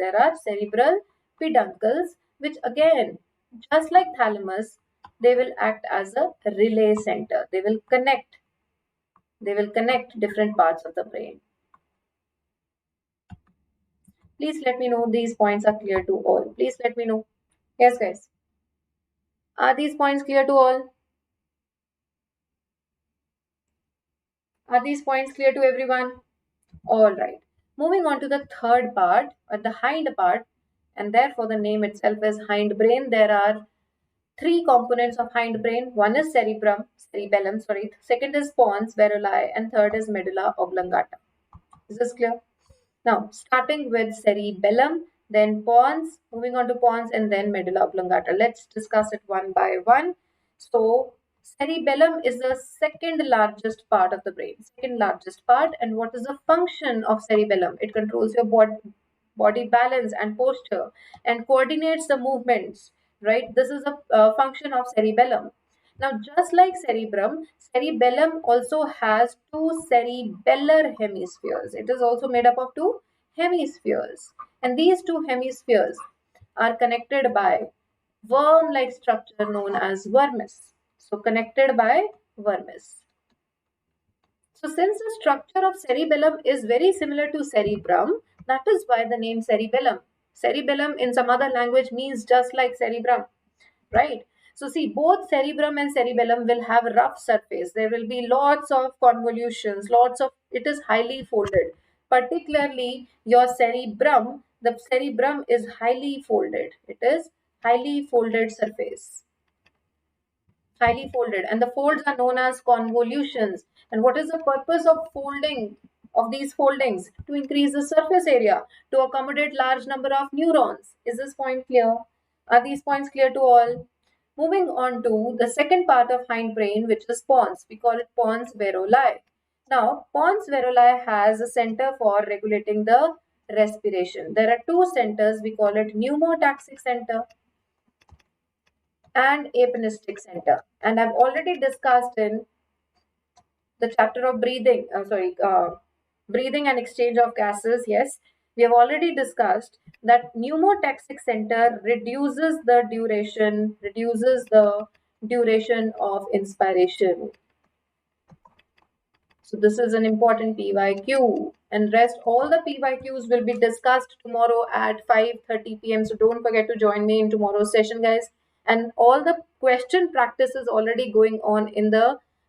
Which again, just like thalamus, they will act as a relay center. They will connect different parts of the brain. Please let me know these points are clear to all. Please let me know. Yes, guys. Are these points clear to all? Are these points clear to everyone? All right. Moving on to the third part, the hind part, and therefore the name itself is hindbrain. There are three components of hindbrain. One is cerebellum, second is pons, varoli, and third is medulla oblongata. Is this clear? Now, starting with cerebellum, then pons, moving on to pons, and then medulla oblongata. Let's discuss it one by one. So, Cerebellum is the second largest part of the brain, second largest part. And what is the function of cerebellum? It controls your body balance and posture and coordinates the movements, right? This is a function of cerebellum. Now, just like cerebrum, cerebellum also has two cerebellar hemispheres. It is also made up of two hemispheres. And these two hemispheres are connected by worm-like structure known as vermis. So connected by vermis. So since the structure of cerebellum is very similar to cerebrum, that is why the name cerebellum. Cerebellum in some other language means just like cerebrum, right? So see, both cerebrum and cerebellum will have a rough surface. There will be lots of convolutions, it is highly folded. Particularly your cerebrum, the cerebrum is highly folded. It is highly folded surface, highly folded, and the folds are known as convolutions. And what is the purpose of folding, of these foldings? To increase the surface area, to accommodate large number of neurons. Is this point clear? Are these points clear to all? Moving on to the second part of hindbrain, which is pons. We call it pons varolai. Now, pons varolai has a center for regulating the respiration. There are two centers. We call it pneumotaxic center and apenistic center. And I've already discussed in the chapter of breathing and exchange of gases. Yes, we have already discussed that pneumotaxic center reduces the duration of inspiration. So this is an important PYQ, and rest all the PYQs will be discussed tomorrow at 5:30 p.m. So don't forget to join me in tomorrow's session, guys. And all the question practice is already going on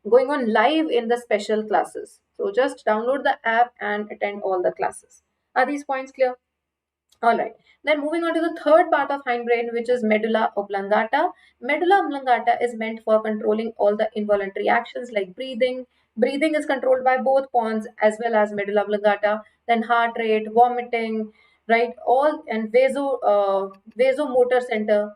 live in the special classes. So just download the app and attend all the classes. Are these points clear? All right. Then moving on to the third part of hindbrain, which is medulla oblongata. Medulla oblongata is meant for controlling all the involuntary actions like breathing. Breathing is controlled by both pons as well as medulla oblongata. Then heart rate, vomiting, right? All and vasomotor center.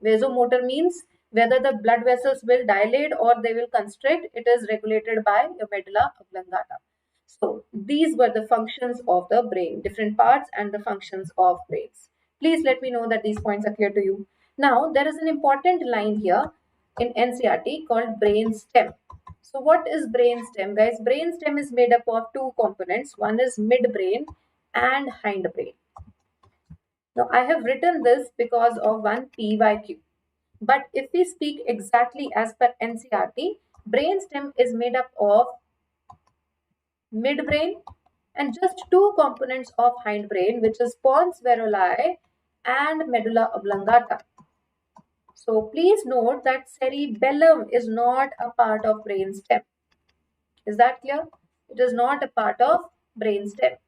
Vasomotor means whether the blood vessels will dilate or they will constrict. It is regulated by your medulla oblongata. So these were the functions of the brain, different parts and the functions of brains. Please let me know that these points are clear to you. Now, there is an important line here in NCERT called brain stem. So what is brain stem, guys? Brain stem is made up of two components. One is midbrain and hindbrain. Now, I have written this because of one PYQ. But if we speak exactly as per NCERT, brain stem is made up of midbrain and just two components of hindbrain, which is pons varolai and medulla oblongata. So please note that cerebellum is not a part of brain stem. Is that clear? It is not a part of brain stem.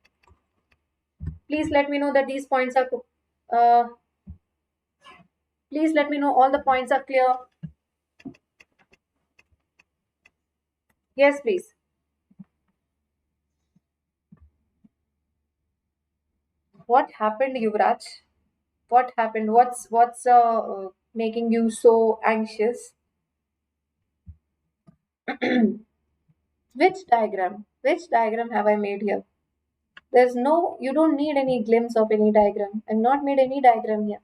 Please let me know that these points are please let me know all the points are clear. Yes, please. What happened, Yuvraj? What happened? What's making you so anxious? Which diagram? Which diagram have I made here? There's no, you don't need any glimpse of any diagram. I've not made any diagram here.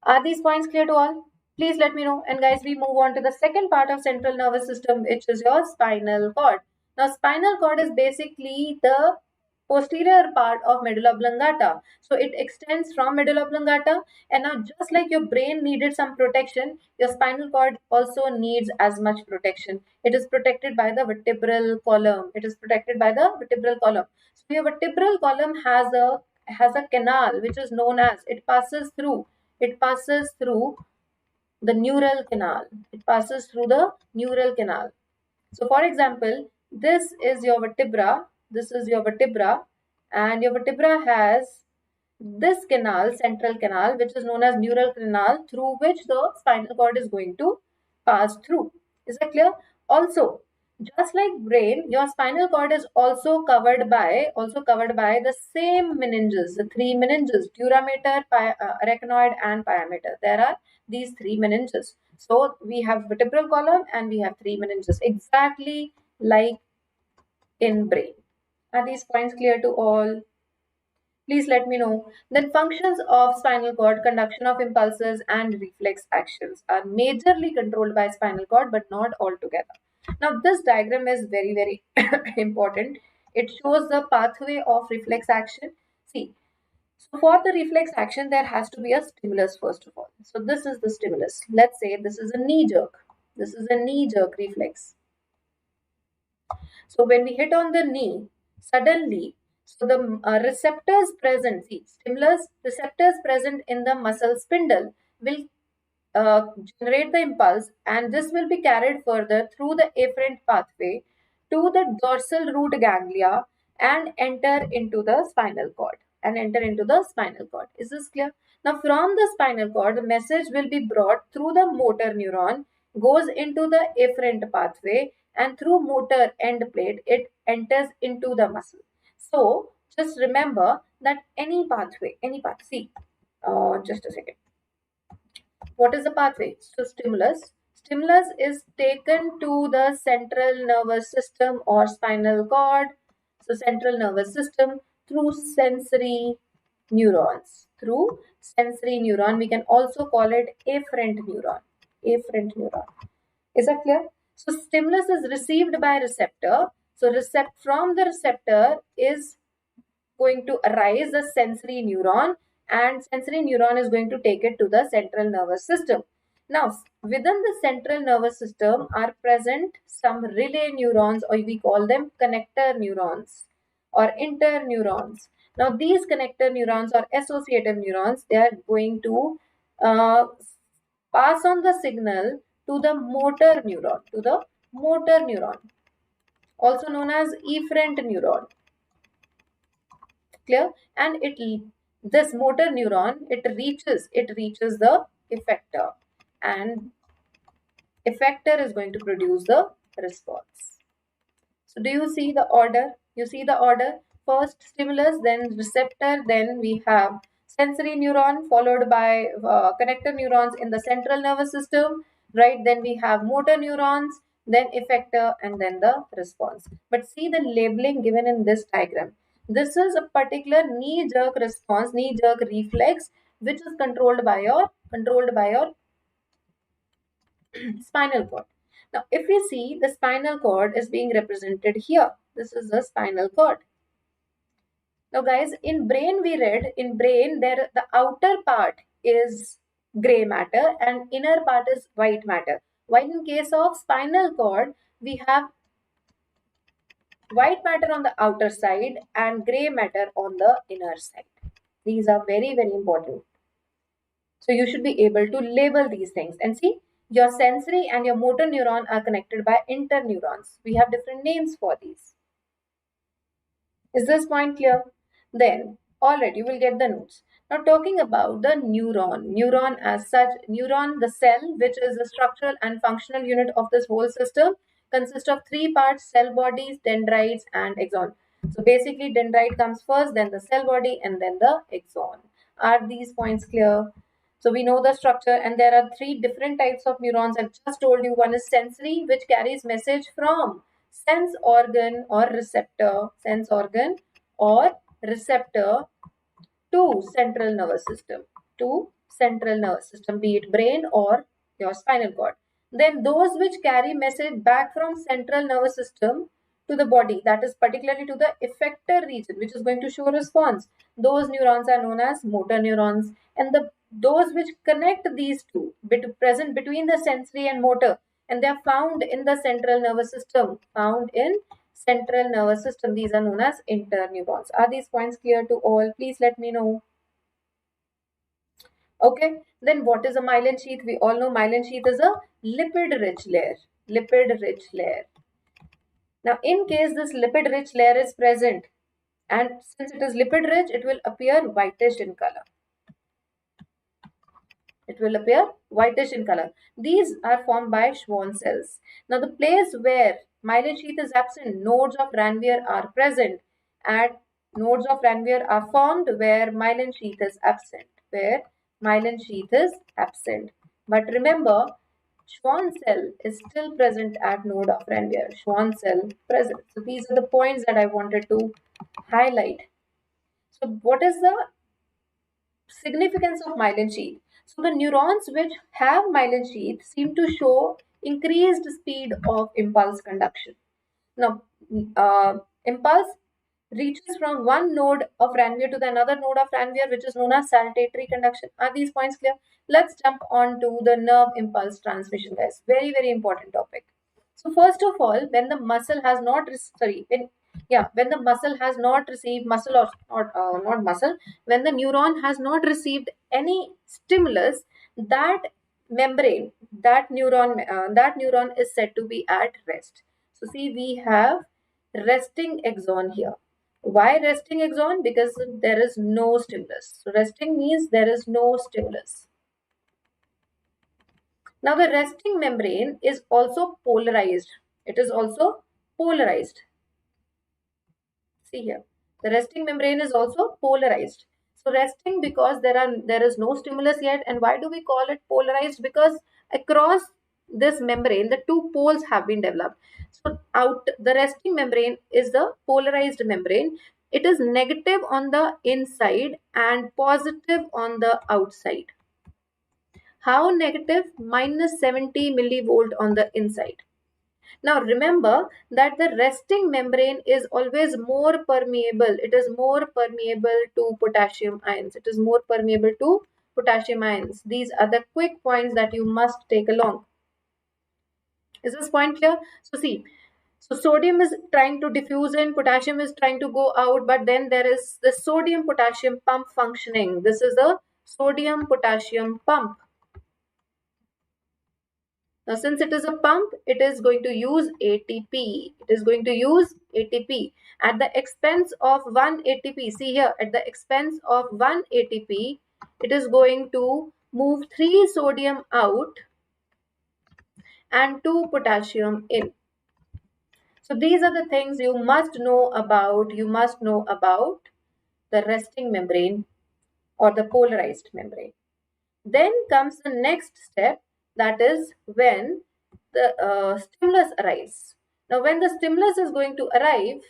Are these points clear to all? Please let me know. And guys, we move on to the second part of central nervous system, which is your spinal cord. Now, spinal cord is basically the posterior part of medulla oblongata. So it extends from medulla oblongata, and now just like your brain needed some protection, your spinal cord also needs as much protection. It is protected by the vertebral column. It is protected by the vertebral column. So your vertebral column has a canal which is known as, it passes through the neural canal. It passes through the neural canal. So for example, this is your vertebra, and your vertebra has this canal, central canal, which is known as neural canal, through which the spinal cord is going to pass through. Is that clear? Also, Just like brain, your spinal cord is also covered by the same meninges, the three meninges: duramater, arachnoid, and pyometer. There are these three meninges. So we have vertebral column and we have three meninges, exactly like in brain. Are these points clear to all? Please let me know. Then functions of spinal cord, conduction of impulses and reflex actions are majorly controlled by spinal cord, but not altogether. Now this diagram is very, very important. It shows the pathway of reflex action. See, so for the reflex action, there has to be a stimulus first of all. So this is the stimulus. Let's say this is a knee jerk. This is a knee jerk reflex. So when we hit on the knee, suddenly, so the receptors present, see, stimulus receptors present in the muscle spindle will generate the impulse, and this will be carried further through the afferent pathway to the dorsal root ganglia and enter into the spinal cord. Is this clear? Now, from the spinal cord, the message will be brought through the motor neuron, goes into the afferent pathway, and through motor end plate, it enters into the muscle. So, just remember that any pathway, see, just a second. What is the pathway? So stimulus is taken to the central nervous system or spinal cord. So central nervous system through sensory neurons. Through sensory neuron, we can also call it afferent neuron. Afferent neuron. Is that clear? So stimulus is received by receptor. So from the receptor is going to arise the sensory neuron, and sensory neuron is going to take it to the central nervous system. Now, within the central nervous system are present some relay neurons, or we call them connector neurons or interneurons. Now, these connector neurons or associative neurons, they are going to pass on the signal to the motor neuron, also known as efferent neuron. Clear? And this motor neuron, it reaches the effector, and effector is going to produce the response. So do you see the order? First stimulus, then receptor, then we have sensory neuron, followed by connector neurons in the central nervous system, right? Then we have motor neurons, then effector, and then the response. But see the labeling given in this diagram. This is a particular knee jerk response, knee jerk reflex, which is controlled by your spinal cord. Now, if we see, the spinal cord is being represented here. This is the spinal cord. Now, guys, in brain there the outer part is gray matter and inner part is white matter. While in case of spinal cord, we have white matter on the outer side and gray matter on the inner side. These are very, very important. So you should be able to label these things. And see, your sensory and your motor neuron are connected by interneurons. We have different names for these. Is this point clear? Then, alright, you will get the notes. Now talking about the neuron as such, the cell, which is the structural and functional unit of this whole system, consists of three parts: cell bodies, dendrites, and axon. So basically dendrite comes first, then the cell body, and then the axon. Are these points clear? So we know the structure, and there are three different types of neurons. I've just told you. One is sensory, which carries message from sense organ or receptor to central nervous system, be it brain or your spinal cord. Then those which carry message back from central nervous system to the body, that is particularly to the effector region, which is going to show response. Those neurons are known as motor neurons, and those which connect these two, present between the sensory and motor, and they are found in the central nervous system. These are known as interneurons. Are these points clear to all? Please let me know. Okay, then what is a myelin sheath? We all know myelin sheath is a lipid-rich layer. Now, in case this lipid-rich layer is present, and since it is lipid-rich, it will appear whitish in color. These are formed by Schwann cells. Now, the place where myelin sheath is absent, nodes of Ranvier are present, and nodes of Ranvier are formed where myelin sheath is absent, But remember, Schwann cell is still present at node of Ranvier. Schwann cell present. So these are the points that I wanted to highlight. So what is the significance of myelin sheath? So the neurons which have myelin sheath seem to show increased speed of impulse conduction. Now, impulse reaches from one node of Ranvier to the another node of Ranvier, which is known as saltatory conduction. Are these points clear? Let's jump on to the nerve impulse transmission, guys. Very, very important topic. So first of all, when the muscle has not, when the muscle has not received muscle or not muscle, when the neuron has not received any stimulus, that neuron is said to be at rest. So see, we have resting axon here. Why resting axon? Because there is no stimulus. So resting means there is no stimulus. Now the resting membrane is also polarized. It is also polarized. See here, the resting membrane is also polarized. So resting because there is no stimulus yet. And why do we call it polarized? Because across this membrane, the two poles have been developed. So the resting membrane is the polarized membrane. It is negative on the inside and positive on the outside. How negative? Minus 70 millivolt on the inside. Now remember that the resting membrane is always more permeable. It is more permeable to potassium ions. These are the quick points that you must take along. Is this point clear? So see, so sodium is trying to diffuse in, potassium is trying to go out, but then there is the sodium potassium pump functioning. This is the sodium potassium pump. Now, since it is a pump, it is going to use ATP. At the expense of 1 ATP. See here, at the expense of 1 ATP, it is going to move 3 sodium out and 2 potassium in. So these are the things you must know about. The resting membrane or the polarized membrane. Then comes the next step, that is when the stimulus arrives. Now when the stimulus is going to arrive,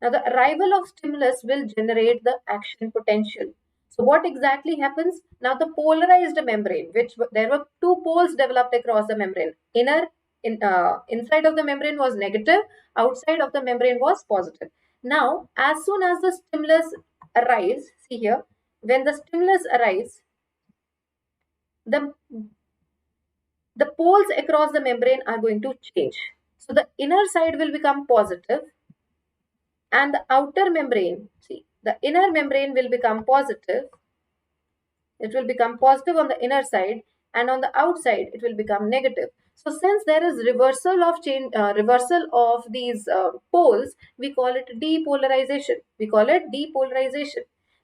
Now the arrival of stimulus will generate the action potential. So what exactly happens? Now the polarized membrane, there were two poles developed across the membrane. Inside of the membrane was negative, outside of the membrane was positive. Now as soon as the stimulus arrives, see here, when the stimulus arrives, the poles across the membrane are going to change. So the inner side will become positive and the outer membrane, see, the inner membrane will become positive. It will become positive on the inner side, and on the outside it will become negative. So since there is reversal of these poles, we call it depolarization.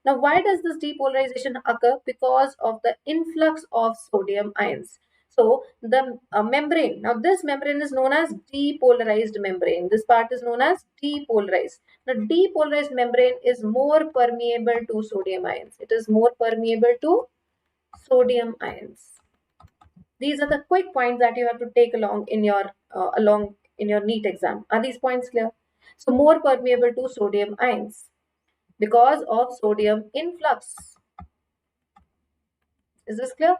Now why does this depolarization occur? Because of the influx of sodium ions. So the membrane, now this membrane is known as depolarized membrane. This part is known as depolarized. The depolarized membrane is more permeable to sodium ions. These are the quick points that you have to take along in your NEET exam. Are these points clear? So more permeable to sodium ions because of sodium influx. Is this clear?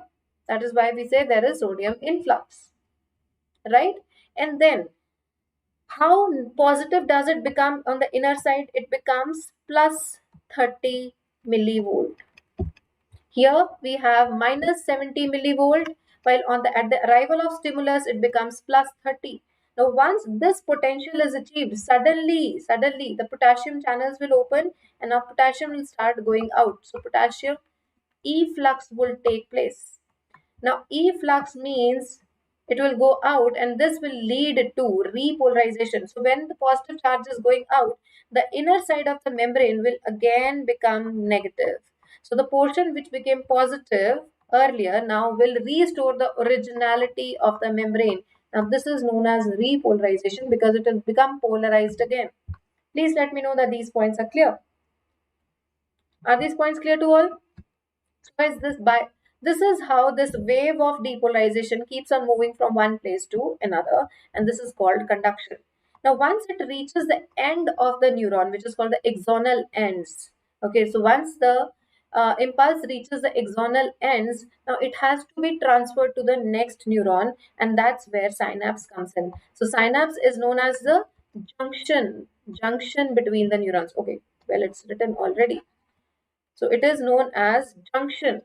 That is why we say there is sodium influx, right? And then how positive does it become on the inner side? It becomes plus 30 millivolt. Here we have minus 70 millivolt, while at the arrival of stimulus it becomes plus 30. Now once this potential is achieved, suddenly the potassium channels will open and now potassium will start going out. So potassium efflux will take place. Now efflux means it will go out and this will lead to repolarization. So when the positive charge is going out, the inner side of the membrane will again become negative. So the portion which became positive earlier now will restore the originality of the membrane. Now this is known as repolarization because it has become polarized again. Please let me know that these points are clear. Are these points clear to all? So is this is how this wave of depolarization keeps on moving from one place to another, and this is called conduction. Now once it reaches the end of the neuron, which is called the axonal ends, okay, so once the impulse reaches the axonal ends, now it has to be transferred to the next neuron, and that's where synapse comes in. So synapse is known as the junction between the neurons. Okay, well, it's written already. So it is known as junction.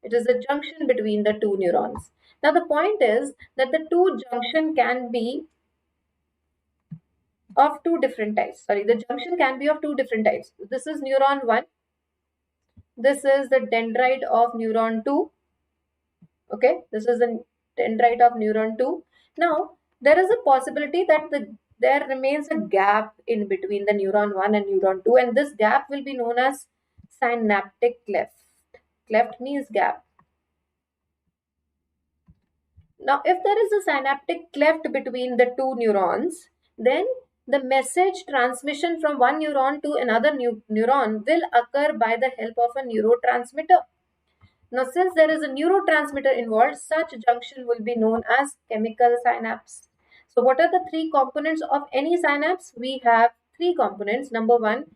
It is the junction between the two neurons. Now the point is that the two junction can be of two different types. Sorry, the junction can be of two different types. This is neuron 1. This is the dendrite of neuron 2. Okay, this is the dendrite of neuron 2. Now there is a possibility that there remains a gap in between the neuron 1 and neuron 2, and this gap will be known as synaptic cleft. Cleft means gap. Now, if there is a synaptic cleft between the two neurons, then the message transmission from one neuron to another neuron will occur by the help of a neurotransmitter. Now, since there is a neurotransmitter involved, such junction will be known as chemical synapse. So, what are the three components of any synapse? We have three components. Number one,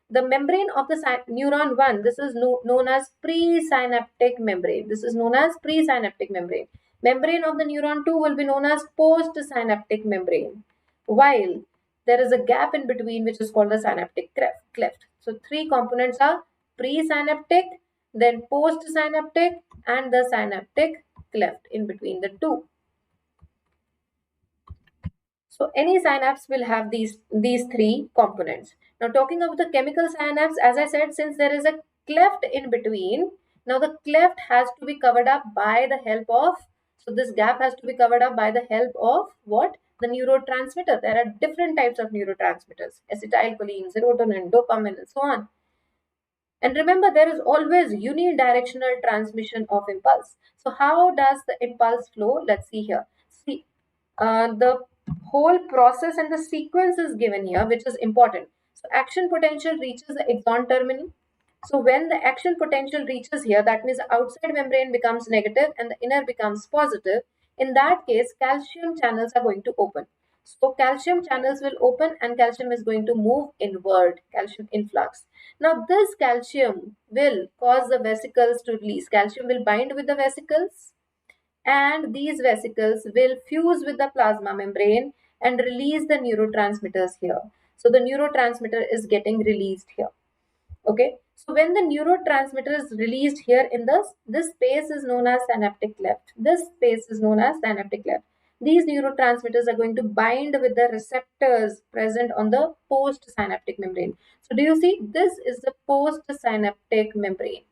the membrane of the neuron 1, this is known as presynaptic membrane. This is known as presynaptic membrane. Membrane of the neuron 2 will be known as postsynaptic membrane, while there is a gap in between which is called the synaptic cleft. So three components are presynaptic, then postsynaptic, and the synaptic cleft in between the two. So any synapse will have these three components. Now talking about the chemical synapse, as I said, since there is a cleft in between, now the cleft has to be covered up by the help of, so this gap has to be covered up by the help of what? The neurotransmitter. There are different types of neurotransmitters: acetylcholine, serotonin, dopamine, and so on. And remember, there is always unidirectional transmission of impulse. So how does the impulse flow? Let's see here. See, the whole process and the sequence is given here, which is important. So action potential reaches the axon terminal. So when the action potential reaches here, that means the outside membrane becomes negative and the inner becomes positive. In that case, calcium channels are going to open. So calcium channels will open and calcium is going to move inward, calcium influx. Now this calcium will cause the vesicles to release. Calcium will bind with the vesicles, and these vesicles will fuse with the plasma membrane and release the neurotransmitters here. So the neurotransmitter is getting released here. Okay, so when the neurotransmitter is released here in this space is known as synaptic cleft. This space is known as synaptic cleft. These neurotransmitters are going to bind with the receptors present on the postsynaptic membrane. So do you see, this is the postsynaptic membrane,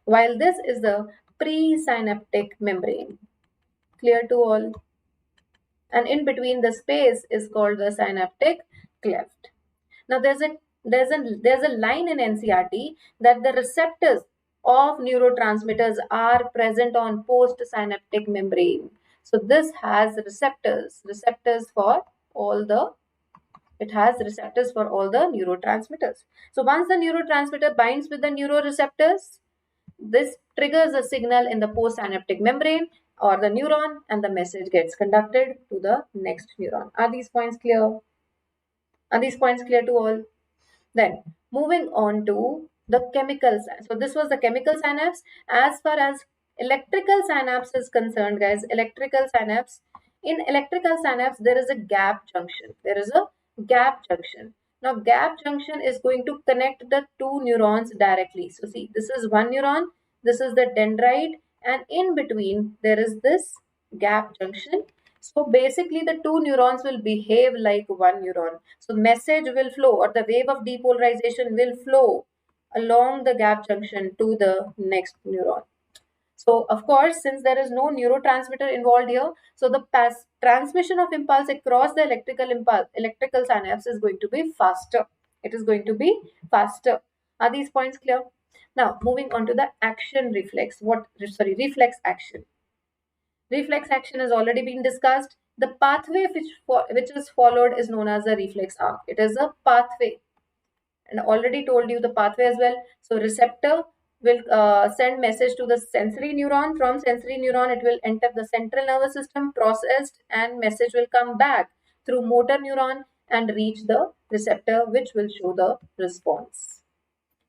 while this is the presynaptic membrane. Clear to all? And in between the space is called the synaptic cleft. Now there's a line in NCERT that the receptors of neurotransmitters are present on postsynaptic membrane. So this has receptors for all the neurotransmitters. So once the neurotransmitter binds with the neuroreceptors, this triggers a signal in the postsynaptic membrane or the neuron, and the message gets conducted to the next neuron. Are these points clear? Are these points clear to all? Then moving on to the chemical synapse. So this was the chemical synapse. As far as electrical synapse is concerned, guys, in electrical synapse there is a gap junction. Now gap junction is going to connect the two neurons directly. So see, this is one neuron, this is the dendrite, and in between there is this gap junction. So basically the two neurons will behave like one neuron. So message will flow, or the wave of depolarization will flow along the gap junction to the next neuron. So of course, since there is no neurotransmitter involved here, so the transmission of impulse across the electrical synapse is going to be faster. It is going to be faster. Are these points clear? Now, moving on to the action reflex. Reflex action. Reflex action has already been discussed. The pathway which is followed is known as a reflex arc. It is a pathway, and already told you the pathway as well. So receptor will send message to the sensory neuron. From sensory neuron, it will enter the central nervous system, processed, and message will come back through motor neuron and reach the receptor, which will show the response.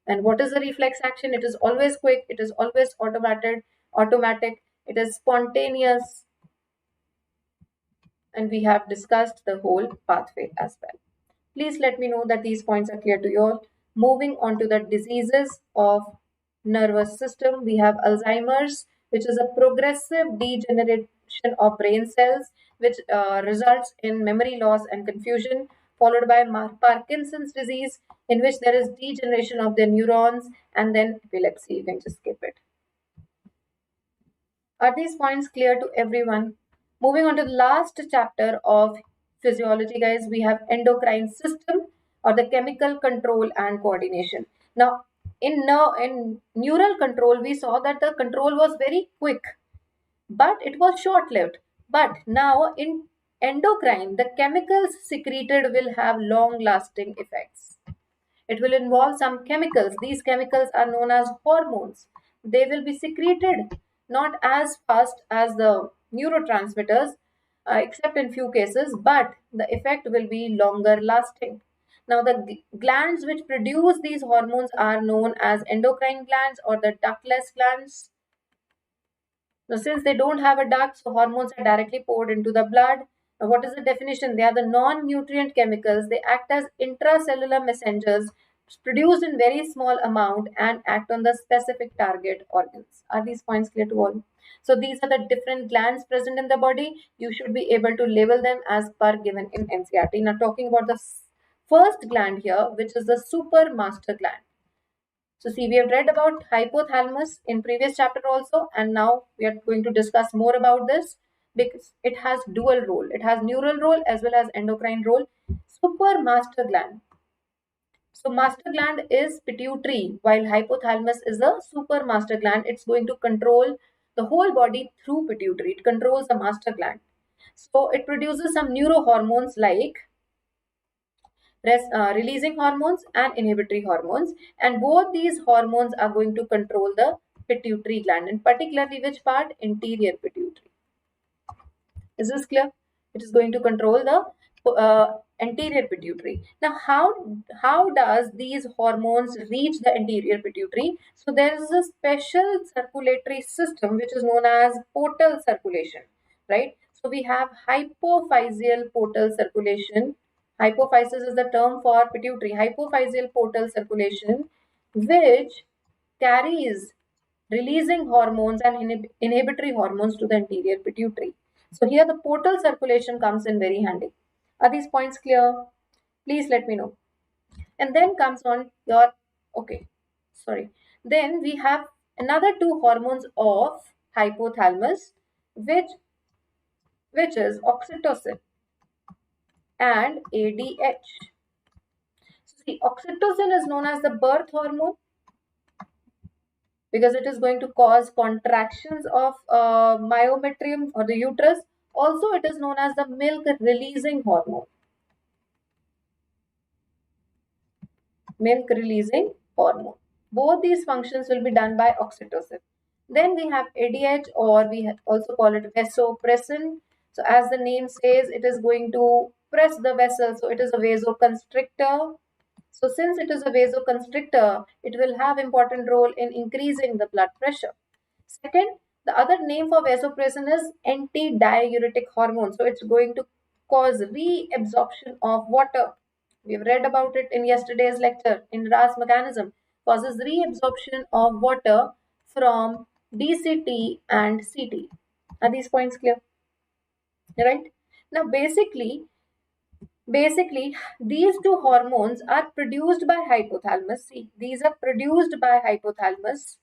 And what is the reflex action? It is always quick. It is always automatic. It is spontaneous. And we have discussed the whole pathway as well. Please let me know that these points are clear to you all. Moving on to the diseases of nervous system, we have Alzheimer's, which is a progressive degeneration of brain cells, which results in memory loss and confusion, followed by Parkinson's disease, in which there is degeneration of the neurons, and then epilepsy. You can just skip it. Are these points clear to everyone? Moving on to the last chapter of physiology, guys, we have endocrine system, or the chemical control and coordination. Now, in neural control, we saw that the control was very quick, but it was short-lived. But now in endocrine, the chemicals secreted will have long-lasting effects. It will involve some chemicals. These chemicals are known as hormones. They will be secreted not as fast as the neurotransmitters, except in few cases, but the effect will be longer lasting. Now, the glands which produce these hormones are known as endocrine glands or the ductless glands. Now, since they don't have a duct, so hormones are directly poured into the blood. Now, what is the definition? They are the non-nutrient chemicals. They act as intracellular messengers produced in very small amount and act on the specific target organs. Are these points clear to all? So these are the different glands present in the body. You should be able to label them as per given in NCERT. Now, talking about the first gland here, which is the super master gland. So see, we have read about hypothalamus in previous chapter also, and now we are going to discuss more about this because it has dual role. It has neural role as well as endocrine role. Super master gland. So master gland is pituitary, while hypothalamus is a super master gland. It's going to control the whole body through pituitary. It controls the master gland. So it produces some neurohormones like releasing hormones and inhibitory hormones, and both these hormones are going to control the pituitary gland, and particularly which part? Anterior pituitary. Is this clear? It is going to control the anterior pituitary. Now, how does these hormones reach the anterior pituitary? So there is a special circulatory system which is known as portal circulation, right? So we have hypophyseal portal circulation. Hypophysis is the term for pituitary. Hypophyseal portal circulation, which carries releasing hormones and inhibitory hormones to the anterior pituitary. So here the portal circulation comes in very handy. Are these points clear? Please let me know. And then comes on your, Then we have another two hormones of hypothalamus, which is oxytocin and ADH. So the oxytocin is known as the birth hormone because it is going to cause contractions of myometrium or the uterus. Also, it is known as the milk releasing hormone. Milk releasing hormone. Both these functions will be done by oxytocin. Then we have ADH, or we also call it vasopressin. So as the name says, it is going to press the vessel. So it is a vasoconstrictor. So since it is a vasoconstrictor, it will have important role in increasing the blood pressure. Second, the other name for vasopressin is antidiuretic hormone. So it's going to cause reabsorption of water. We've read about it in yesterday's lecture in RAS mechanism. Causes reabsorption of water from DCT and CT. Are these points clear? Right? Now basically these two hormones are produced by hypothalamus. See, these are produced by hypothalamus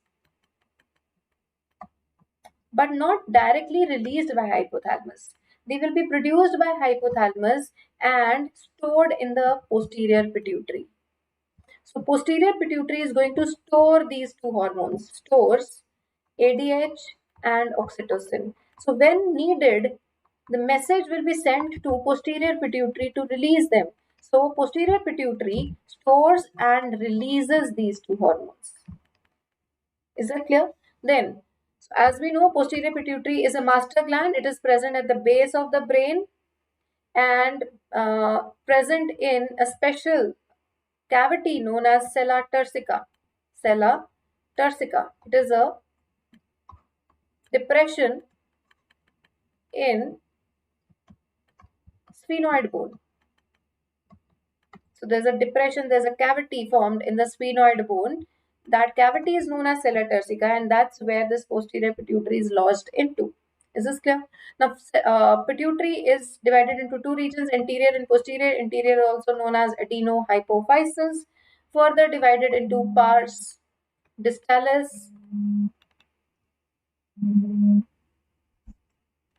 but not directly released by hypothalamus. They will be produced by hypothalamus and stored in the posterior pituitary. So posterior pituitary is going to store these two hormones, stores ADH and oxytocin. So when needed, the message will be sent to posterior pituitary to release them. So posterior pituitary stores and releases these two hormones. Is that clear? Then, as we know, posterior pituitary is a master gland. It is present at the base of the brain and present in a special cavity known as sella turcica. Sella turcica. It is a depression in sphenoid bone. So there's a depression, there's a cavity formed in the sphenoid bone. That cavity is known as sella turcica, and that's where this posterior pituitary is lodged into. Is this clear? Now, pituitary is divided into two regions, anterior and posterior. Anterior also known as adenohypophysis, further divided into pars distalis.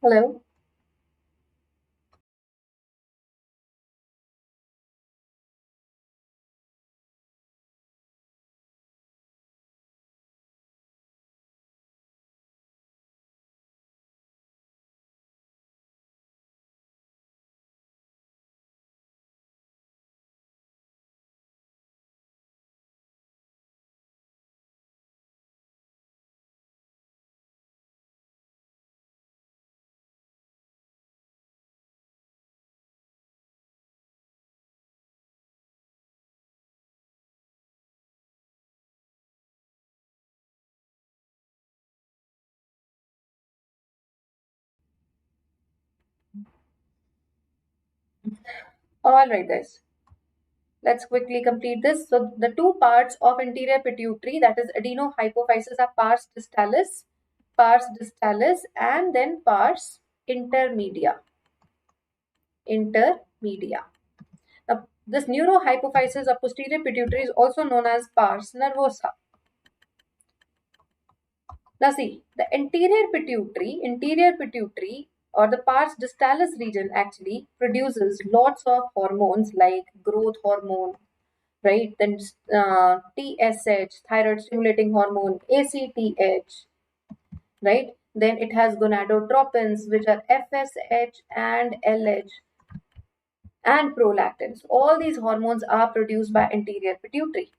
Hello? All right, guys. Let's quickly complete this. So the two parts of anterior pituitary, that is adenohypophysis, are pars distalis, and then pars intermedia. Intermedia. Now, this neurohypophysis of posterior pituitary is also known as pars nervosa. Now see, the anterior pituitary or the pars distalis region actually produces lots of hormones like growth hormone, right? Then TSH, thyroid stimulating hormone, ACTH, right? Then it has gonadotropins, which are FSH and LH, and prolactins. All these hormones are produced by anterior pituitary.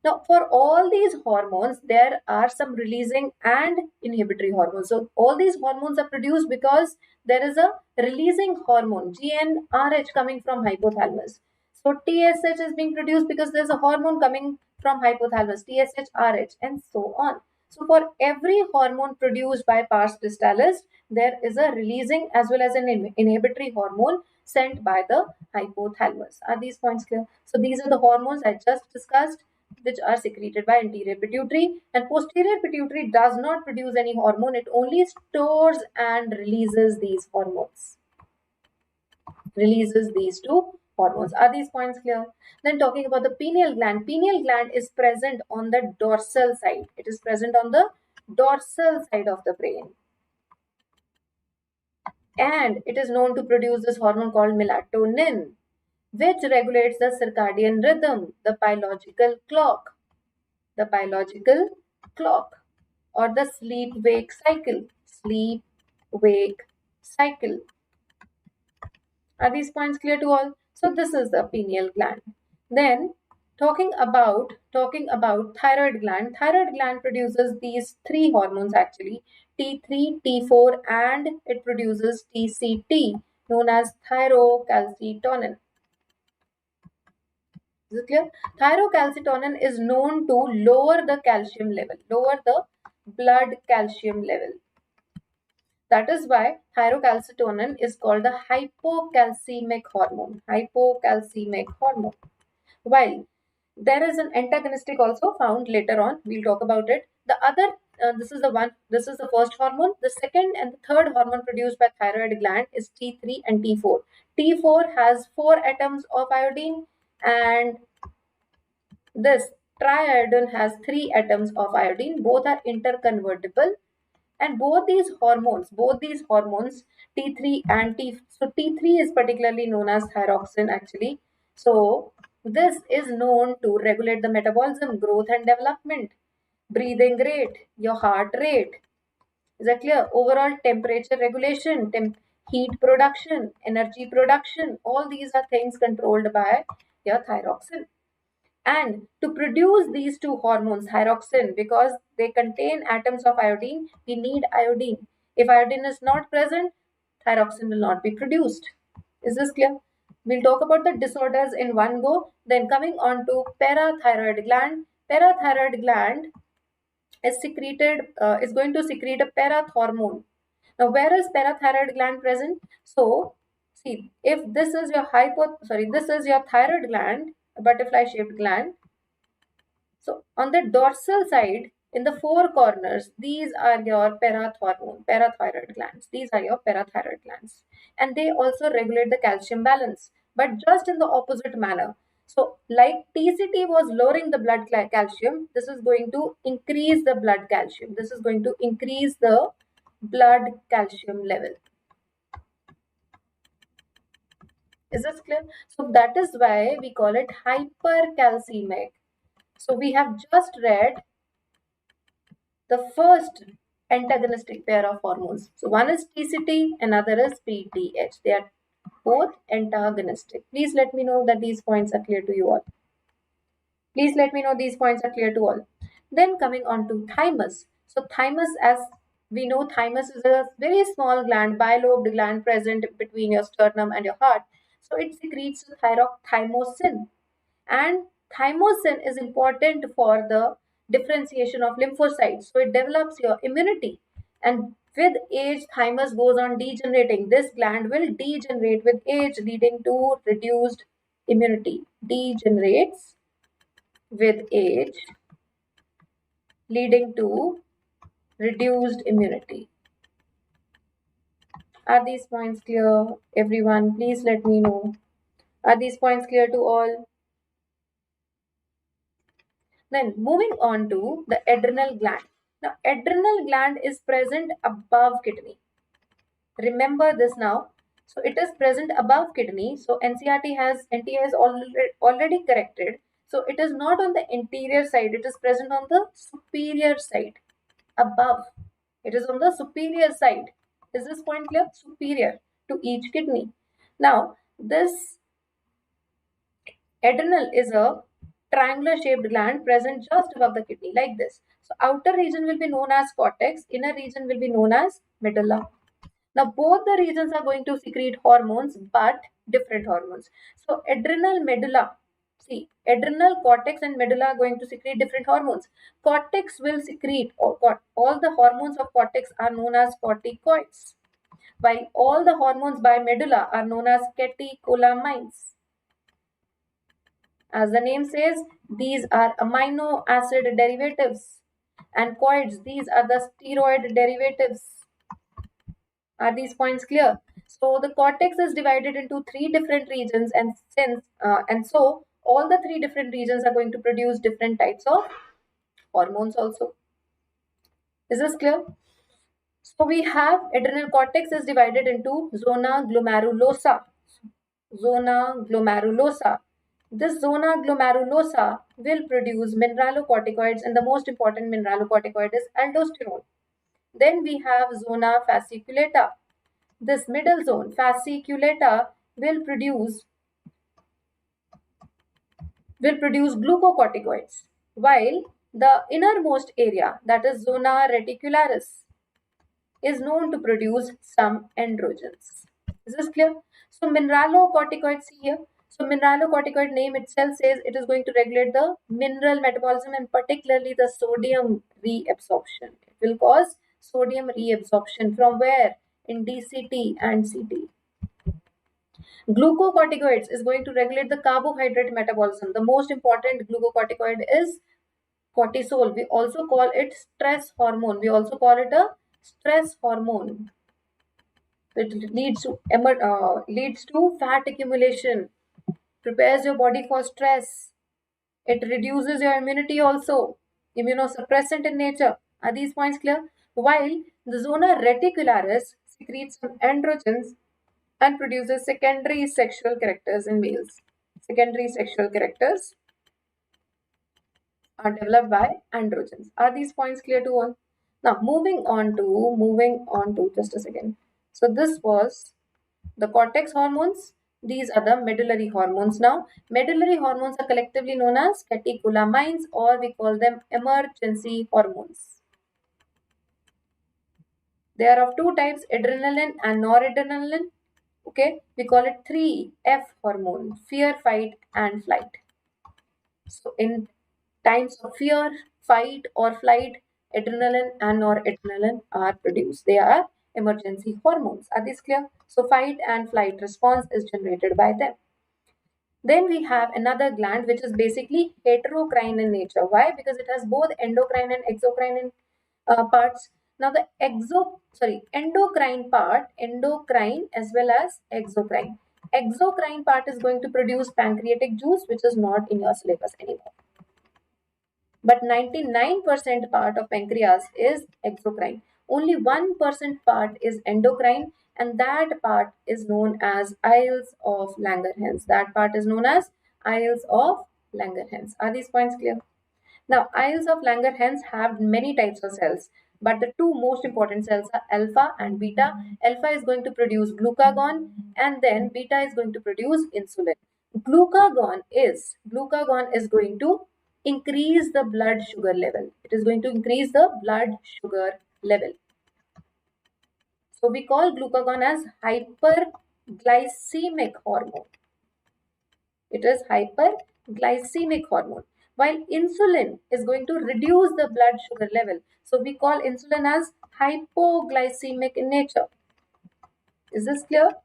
Now, for all these hormones, there are some releasing and inhibitory hormones. So, all these hormones are produced because there is a releasing hormone, GnRH, coming from hypothalamus. So, TSH is being produced because there's a hormone coming from hypothalamus, TSH, RH, and so on. So, for every hormone produced by pars distalis, there is a releasing as well as an inhibitory hormone sent by the hypothalamus. Are these points clear? So, these are the hormones I just discussed, which are secreted by anterior pituitary, and posterior pituitary does not produce any hormone. It only stores and releases these hormones, releases these two hormones. Are these points clear? Then talking about the pineal gland is present on the dorsal side. It is present on the dorsal side of the brain, and it is known to produce this hormone called melatonin, which regulates the circadian rhythm, the biological clock, or the sleep wake cycle. Sleep wake cycle. Are these points clear to all? So this is the pineal gland. Then talking about thyroid gland produces these three hormones actually, T3, T4, and it produces TCT, known as thyrocalcitonin. Is it clear? Thyrocalcitonin is known to lower the calcium level, lower the blood calcium level. That is why thyrocalcitonin is called the hypocalcemic hormone. Hypocalcemic hormone. While there is an antagonistic also found later on, we'll talk about it. The other, this is the first hormone. The second and the third hormone produced by thyroid gland is T3 and T4. T4 has 4 atoms of iodine, and this triiodine has 3 atoms of iodine. Both are interconvertible, and both these hormones, T3 and T, so T3 is particularly known as thyroxine actually. So This is known to regulate the metabolism, growth and development, breathing rate, your heart rate. Is that clear? Overall temperature regulation, heat production, energy production, all these are things controlled by your thyroxine. And to produce these two hormones, thyroxine, because they contain atoms of iodine, we need iodine. If iodine is not present, thyroxine will not be produced. Is this clear? We'll talk about the disorders in one go. Then coming on to parathyroid gland. Parathyroid gland is going to secrete a parathormone. Now, where is parathyroid gland present? So, see, if this is your this is your thyroid gland, a butterfly-shaped gland. So, on the dorsal side, in the four corners, these are your parathyroid glands. These are your parathyroid glands, and they also regulate the calcium balance, but just in the opposite manner. So, like TCT was lowering the blood calcium, this is going to increase the blood calcium. This is going to increase the blood calcium level. Is this clear? So that is why we call it hypercalcemic. So we have just read the first antagonistic pair of hormones. So one is TCT, another is PTH. They are both antagonistic. Please let me know that these points are clear to you all. Please let me know these points are clear to all. Then coming on to thymus. So thymus, as we know, thymus is a very small gland, bilobed gland present between your sternum and your heart. So it secretes thymosin. And thymosin is important for the differentiation of lymphocytes. So it develops your immunity. And with age, thymus goes on degenerating. This gland will degenerate with age, leading to reduced immunity. Degenerates with age, leading to reduced immunity. Are these points clear, everyone? Please let me know. Are these points clear to all? Then moving on to the adrenal gland. Now, adrenal gland is present above kidney. Remember this now. So it is present above kidney. So NCERT has already corrected. So it is not on the anterior side. It is present on the superior side, above. It is on the superior side. Is this point clear? Superior to each kidney. Now, this adrenal is a triangular shaped gland present just above the kidney, like this. So outer region will be known as cortex, inner region will be known as medulla. Now both the regions are going to secrete hormones, but different hormones. So adrenal medulla, see, adrenal cortex and medulla are going to secrete different hormones. Cortex will secrete, all the hormones of cortex are known as corticoids, while all the hormones by medulla are known as catecholamines. As the name says, these are amino acid derivatives, and coids, these are the steroid derivatives. Are these points clear? So the cortex is divided into three different regions, and so all the three different regions are going to produce different types of hormones also. Is this clear? So we have adrenal cortex is divided into zona glomerulosa. Zona glomerulosa. This zona glomerulosa will produce mineralocorticoids, and the most important mineralocorticoid is aldosterone. Then we have zona fasciculata. This middle zone, fasciculata, will produce glucocorticoids, while the innermost area, that is zona reticularis, is known to produce some androgens. Is this clear? So mineralocorticoids, see here. So mineralocorticoid name itself says it is going to regulate the mineral metabolism, and particularly the sodium reabsorption. It will cause sodium reabsorption from where? In DCT and CT. Glucocorticoids is going to regulate the carbohydrate metabolism. The most important glucocorticoid is cortisol. We also call it stress hormone. We also call it a stress hormone. It leads to fat accumulation, prepares your body for stress. It reduces your immunity also, immunosuppressant in nature. Are these points clear? While the zona reticularis secretes some androgens and produces secondary sexual characters in males. secondary sexual characters are developed by androgens. Are these points clear to all? Now moving on to just a second. So this was the cortex hormones. These are the medullary hormones now. Medullary hormones are collectively known as catecholamines, or we call them emergency hormones. They are of two types, adrenaline and noradrenaline. Okay, we call it 3F hormone, fear, fight and flight. So in times of fear, fight or flight, adrenaline and noradrenaline are produced. They are emergency hormones. Are these clear? So fight and flight response is generated by them. Then we have another gland which is basically heterocrine in nature. Why? Because it has both endocrine and exocrine parts. Now the endocrine part, endocrine as well as exocrine. Exocrine part is going to produce pancreatic juice, which is not in your syllabus anymore. But 99% part of pancreas is exocrine. Only 1% part is endocrine, and that part is known as aisles of Langerhans. That part is known as aisles of Langerhans. Are these points clear? Now, aisles of Langerhans have many types of cells, but the two most important cells are alpha and beta. Alpha is going to produce glucagon, and then beta is going to produce insulin. Glucagon is going to increase the blood sugar level. It is going to increase the blood sugar level. So we call glucagon as hyperglycemic hormone. It is hyperglycemic hormone. While insulin is going to reduce the blood sugar level. So we call insulin as hypoglycemic in nature. Is this clear?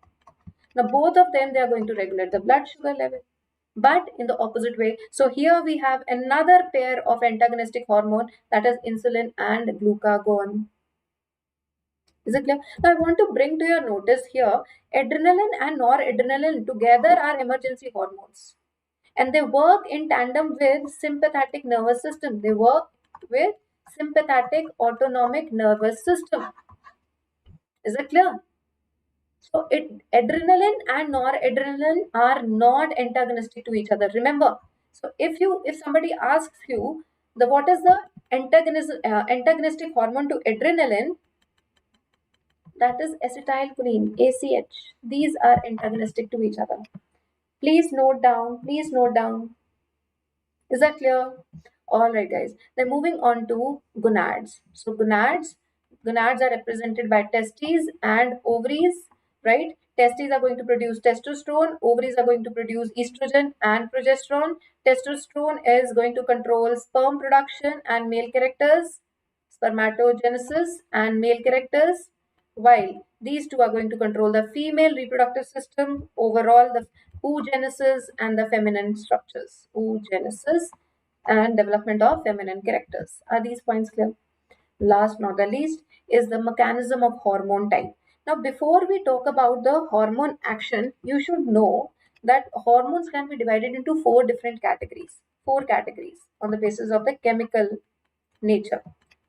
Now both of them, they are going to regulate the blood sugar level, but in the opposite way. So here we have another pair of antagonistic hormone, that is insulin and glucagon. Is it clear? Now I want to bring to your notice here, adrenaline and noradrenaline together are emergency hormones, and they work in tandem with sympathetic nervous system. They work with sympathetic autonomic nervous system. Is it clear? So adrenaline and noradrenaline are not antagonistic to each other. Remember. So if somebody asks you what is the antagonistic hormone to adrenaline, that is acetylcholine, ACH. These are antagonistic to each other. Please note down. Please note down. Is that clear? All right, guys. Then moving on to gonads. So gonads are represented by testes and ovaries, right? Testes are going to produce testosterone. Ovaries are going to produce estrogen and progesterone. Testosterone is going to control sperm production and male characters, spermatogenesis and male characters, while these two are going to control the female reproductive system, overall the oogenesis and the feminine structures. Oogenesis and development of feminine characters. Are these points clear? Last not the least is the mechanism of hormone type. Now before we talk about the hormone action, you should know that hormones can be divided into four different categories. Four categories on the basis of the chemical nature.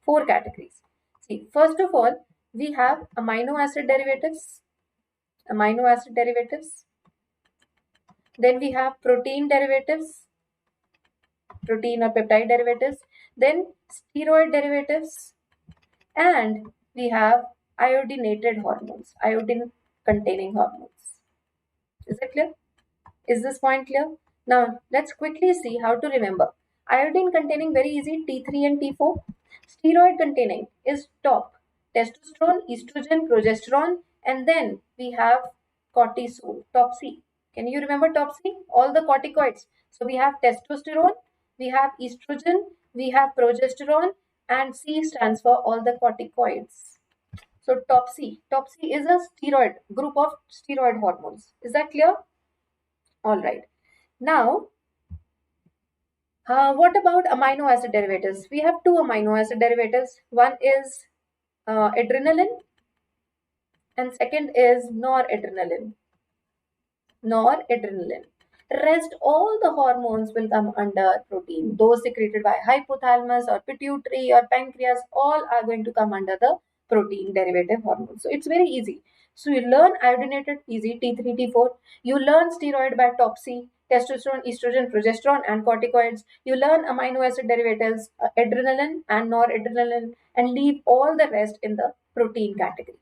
Four categories. See, first of all, we have amino acid derivatives. Amino acid derivatives. Then we have protein derivatives, protein or peptide derivatives. Then steroid derivatives. And we have iodinated hormones, iodine containing hormones. Is it clear? Is this point clear? Now let's quickly see how to remember. Iodine containing, very easy, T3 and T4. Steroid containing is top, testosterone, estrogen, progesterone, and then we have cortisol, top C. Can you remember top C? All the corticoids. So we have testosterone, we have estrogen, we have progesterone, and C stands for all the corticoids. So top C is a steroid, group of steroid hormones. Is that clear? All right. Now, what about amino acid derivatives? We have two amino acid derivatives. One is adrenaline and second is noradrenaline. Rest all the hormones will come under protein. Those secreted by hypothalamus or pituitary or pancreas, all are going to come under the protein derivative hormones. So it's very easy. So you learn iodinated, easy, T3, T4. You learn steroid by top C. testosterone, estrogen, progesterone, and corticoids. You learn amino acid derivatives, adrenaline and noradrenaline, and leave all the rest in the protein category.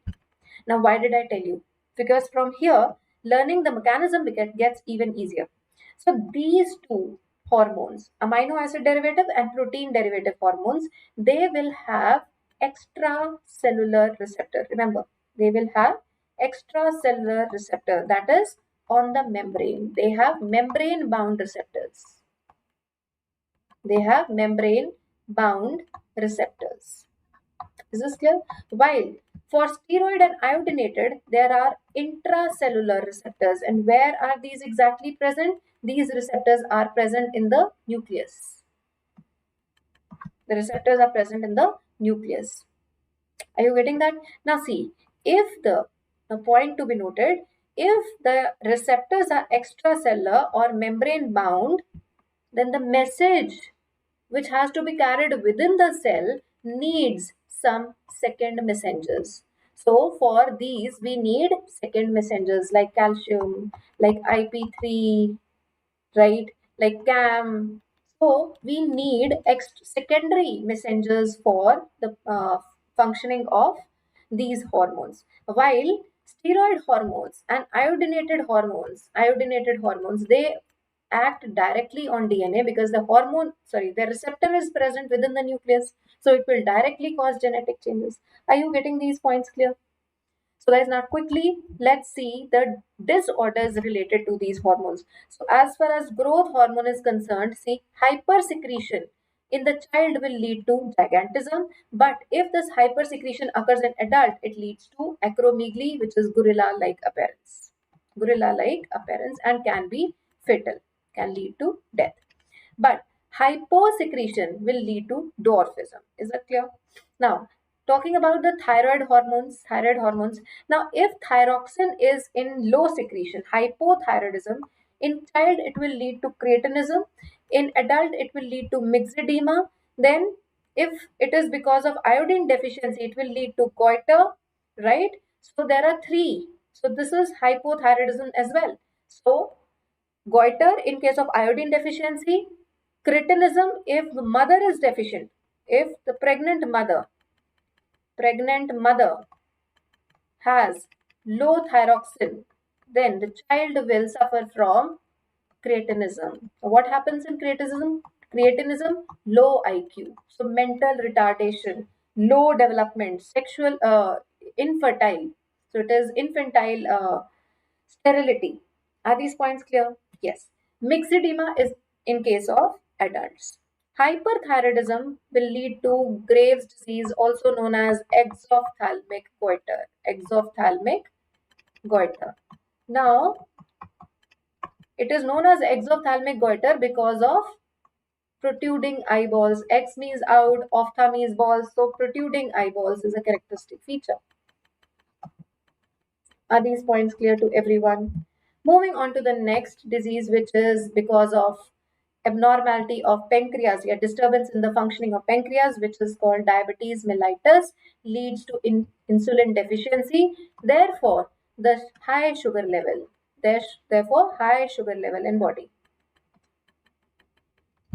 Now, why did I tell you? Because from here, learning the mechanism gets even easier. So these two hormones, amino acid derivative and protein derivative hormones, they will have extracellular receptor. Remember, they will have extracellular receptor, that is on the membrane. They have membrane bound receptors. They have membrane bound receptors. Is this clear? While for steroid and iodinated, there are intracellular receptors. And where are these exactly present? These receptors are present in the nucleus. The receptors are present in the nucleus. Are you getting that? Now see, if the point to be noted, if the receptors are extracellular or membrane bound, then the message which has to be carried within the cell needs some second messengers. So for these, we need second messengers like calcium, like IP3, right? Like CAM. So we need secondary messengers for the functioning of these hormones. While steroid hormones and iodinated hormones, they act directly on DNA because the receptor is present within the nucleus. So it will directly cause genetic changes. Are you getting these points clear? So guys, now quickly, let's see the disorders related to these hormones. So as far as growth hormone is concerned, see, hypersecretion in the child will lead to gigantism. But if this hypersecretion occurs in adult, it leads to acromegaly, which is gorilla-like appearance. Gorilla-like appearance and can be fatal, can lead to death. But hyposecretion will lead to dwarfism. Is that clear? Now, talking about the thyroid hormones. Now, if thyroxine is in low secretion, hypothyroidism, in child it will lead to cretinism. In adult, it will lead to myxedema. Then, if it is because of iodine deficiency, it will lead to goiter, right? So, there are three. So, this is hypothyroidism as well. So, goiter in case of iodine deficiency, cretinism if the mother is deficient, if the pregnant mother has low thyroxine, then the child will suffer from cretinism. What happens in cretinism? Cretinism, low IQ, so mental retardation, low development, sexual infertile. So it is infantile sterility. Are these points clear? Yes. Myxedema is in case of adults. Hyperthyroidism will lead to Graves' disease, also known as exophthalmic goiter. Exophthalmic goiter. Now, it is known as exophthalmic goiter because of protruding eyeballs. X means out, ophtha means balls. So, protruding eyeballs is a characteristic feature. Are these points clear to everyone? Moving on to the next disease, which is because of abnormality of pancreas, a disturbance in the functioning of pancreas, which is called diabetes mellitus, leads to insulin deficiency. Therefore, the high sugar level. Therefore, high sugar level in body.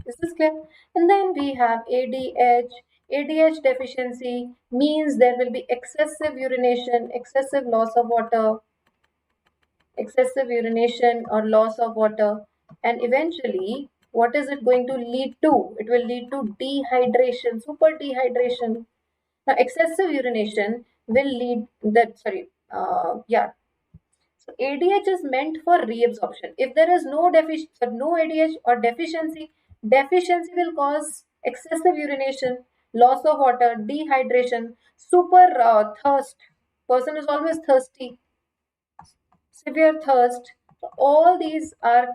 Is this clear? And then we have ADH. ADH deficiency means there will be excessive urination, excessive loss of water, excessive urination or loss of water, and eventually what is it going to lead to? It will lead to dehydration, super dehydration. Now excessive urination will lead so ADH is meant for reabsorption. If there is no ADH or deficiency will cause excessive urination, loss of water, dehydration, super thirst. Person is always thirsty, severe thirst. So all these are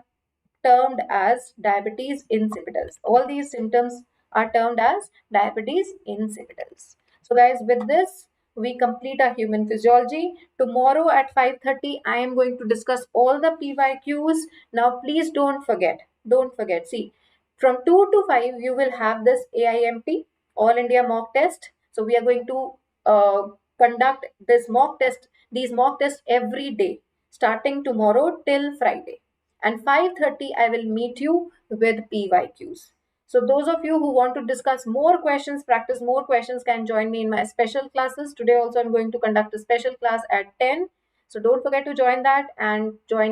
termed as diabetes insipidus. All these symptoms are termed as diabetes insipidus. So guys, with this, we complete our human physiology. Tomorrow at 5:30, I am going to discuss all the PYQs. Now, please don't forget. Don't forget. See, from 2 to 5, you will have this AIMT, All India Mock Test. So we are going to conduct these mock tests every day, starting tomorrow till Friday. and 5:30 I will meet you with PYQs. So those of you who want to discuss more questions, practice more questions, can join me in my special classes. Today also I'm going to conduct a special class at 10. So don't forget to join that and join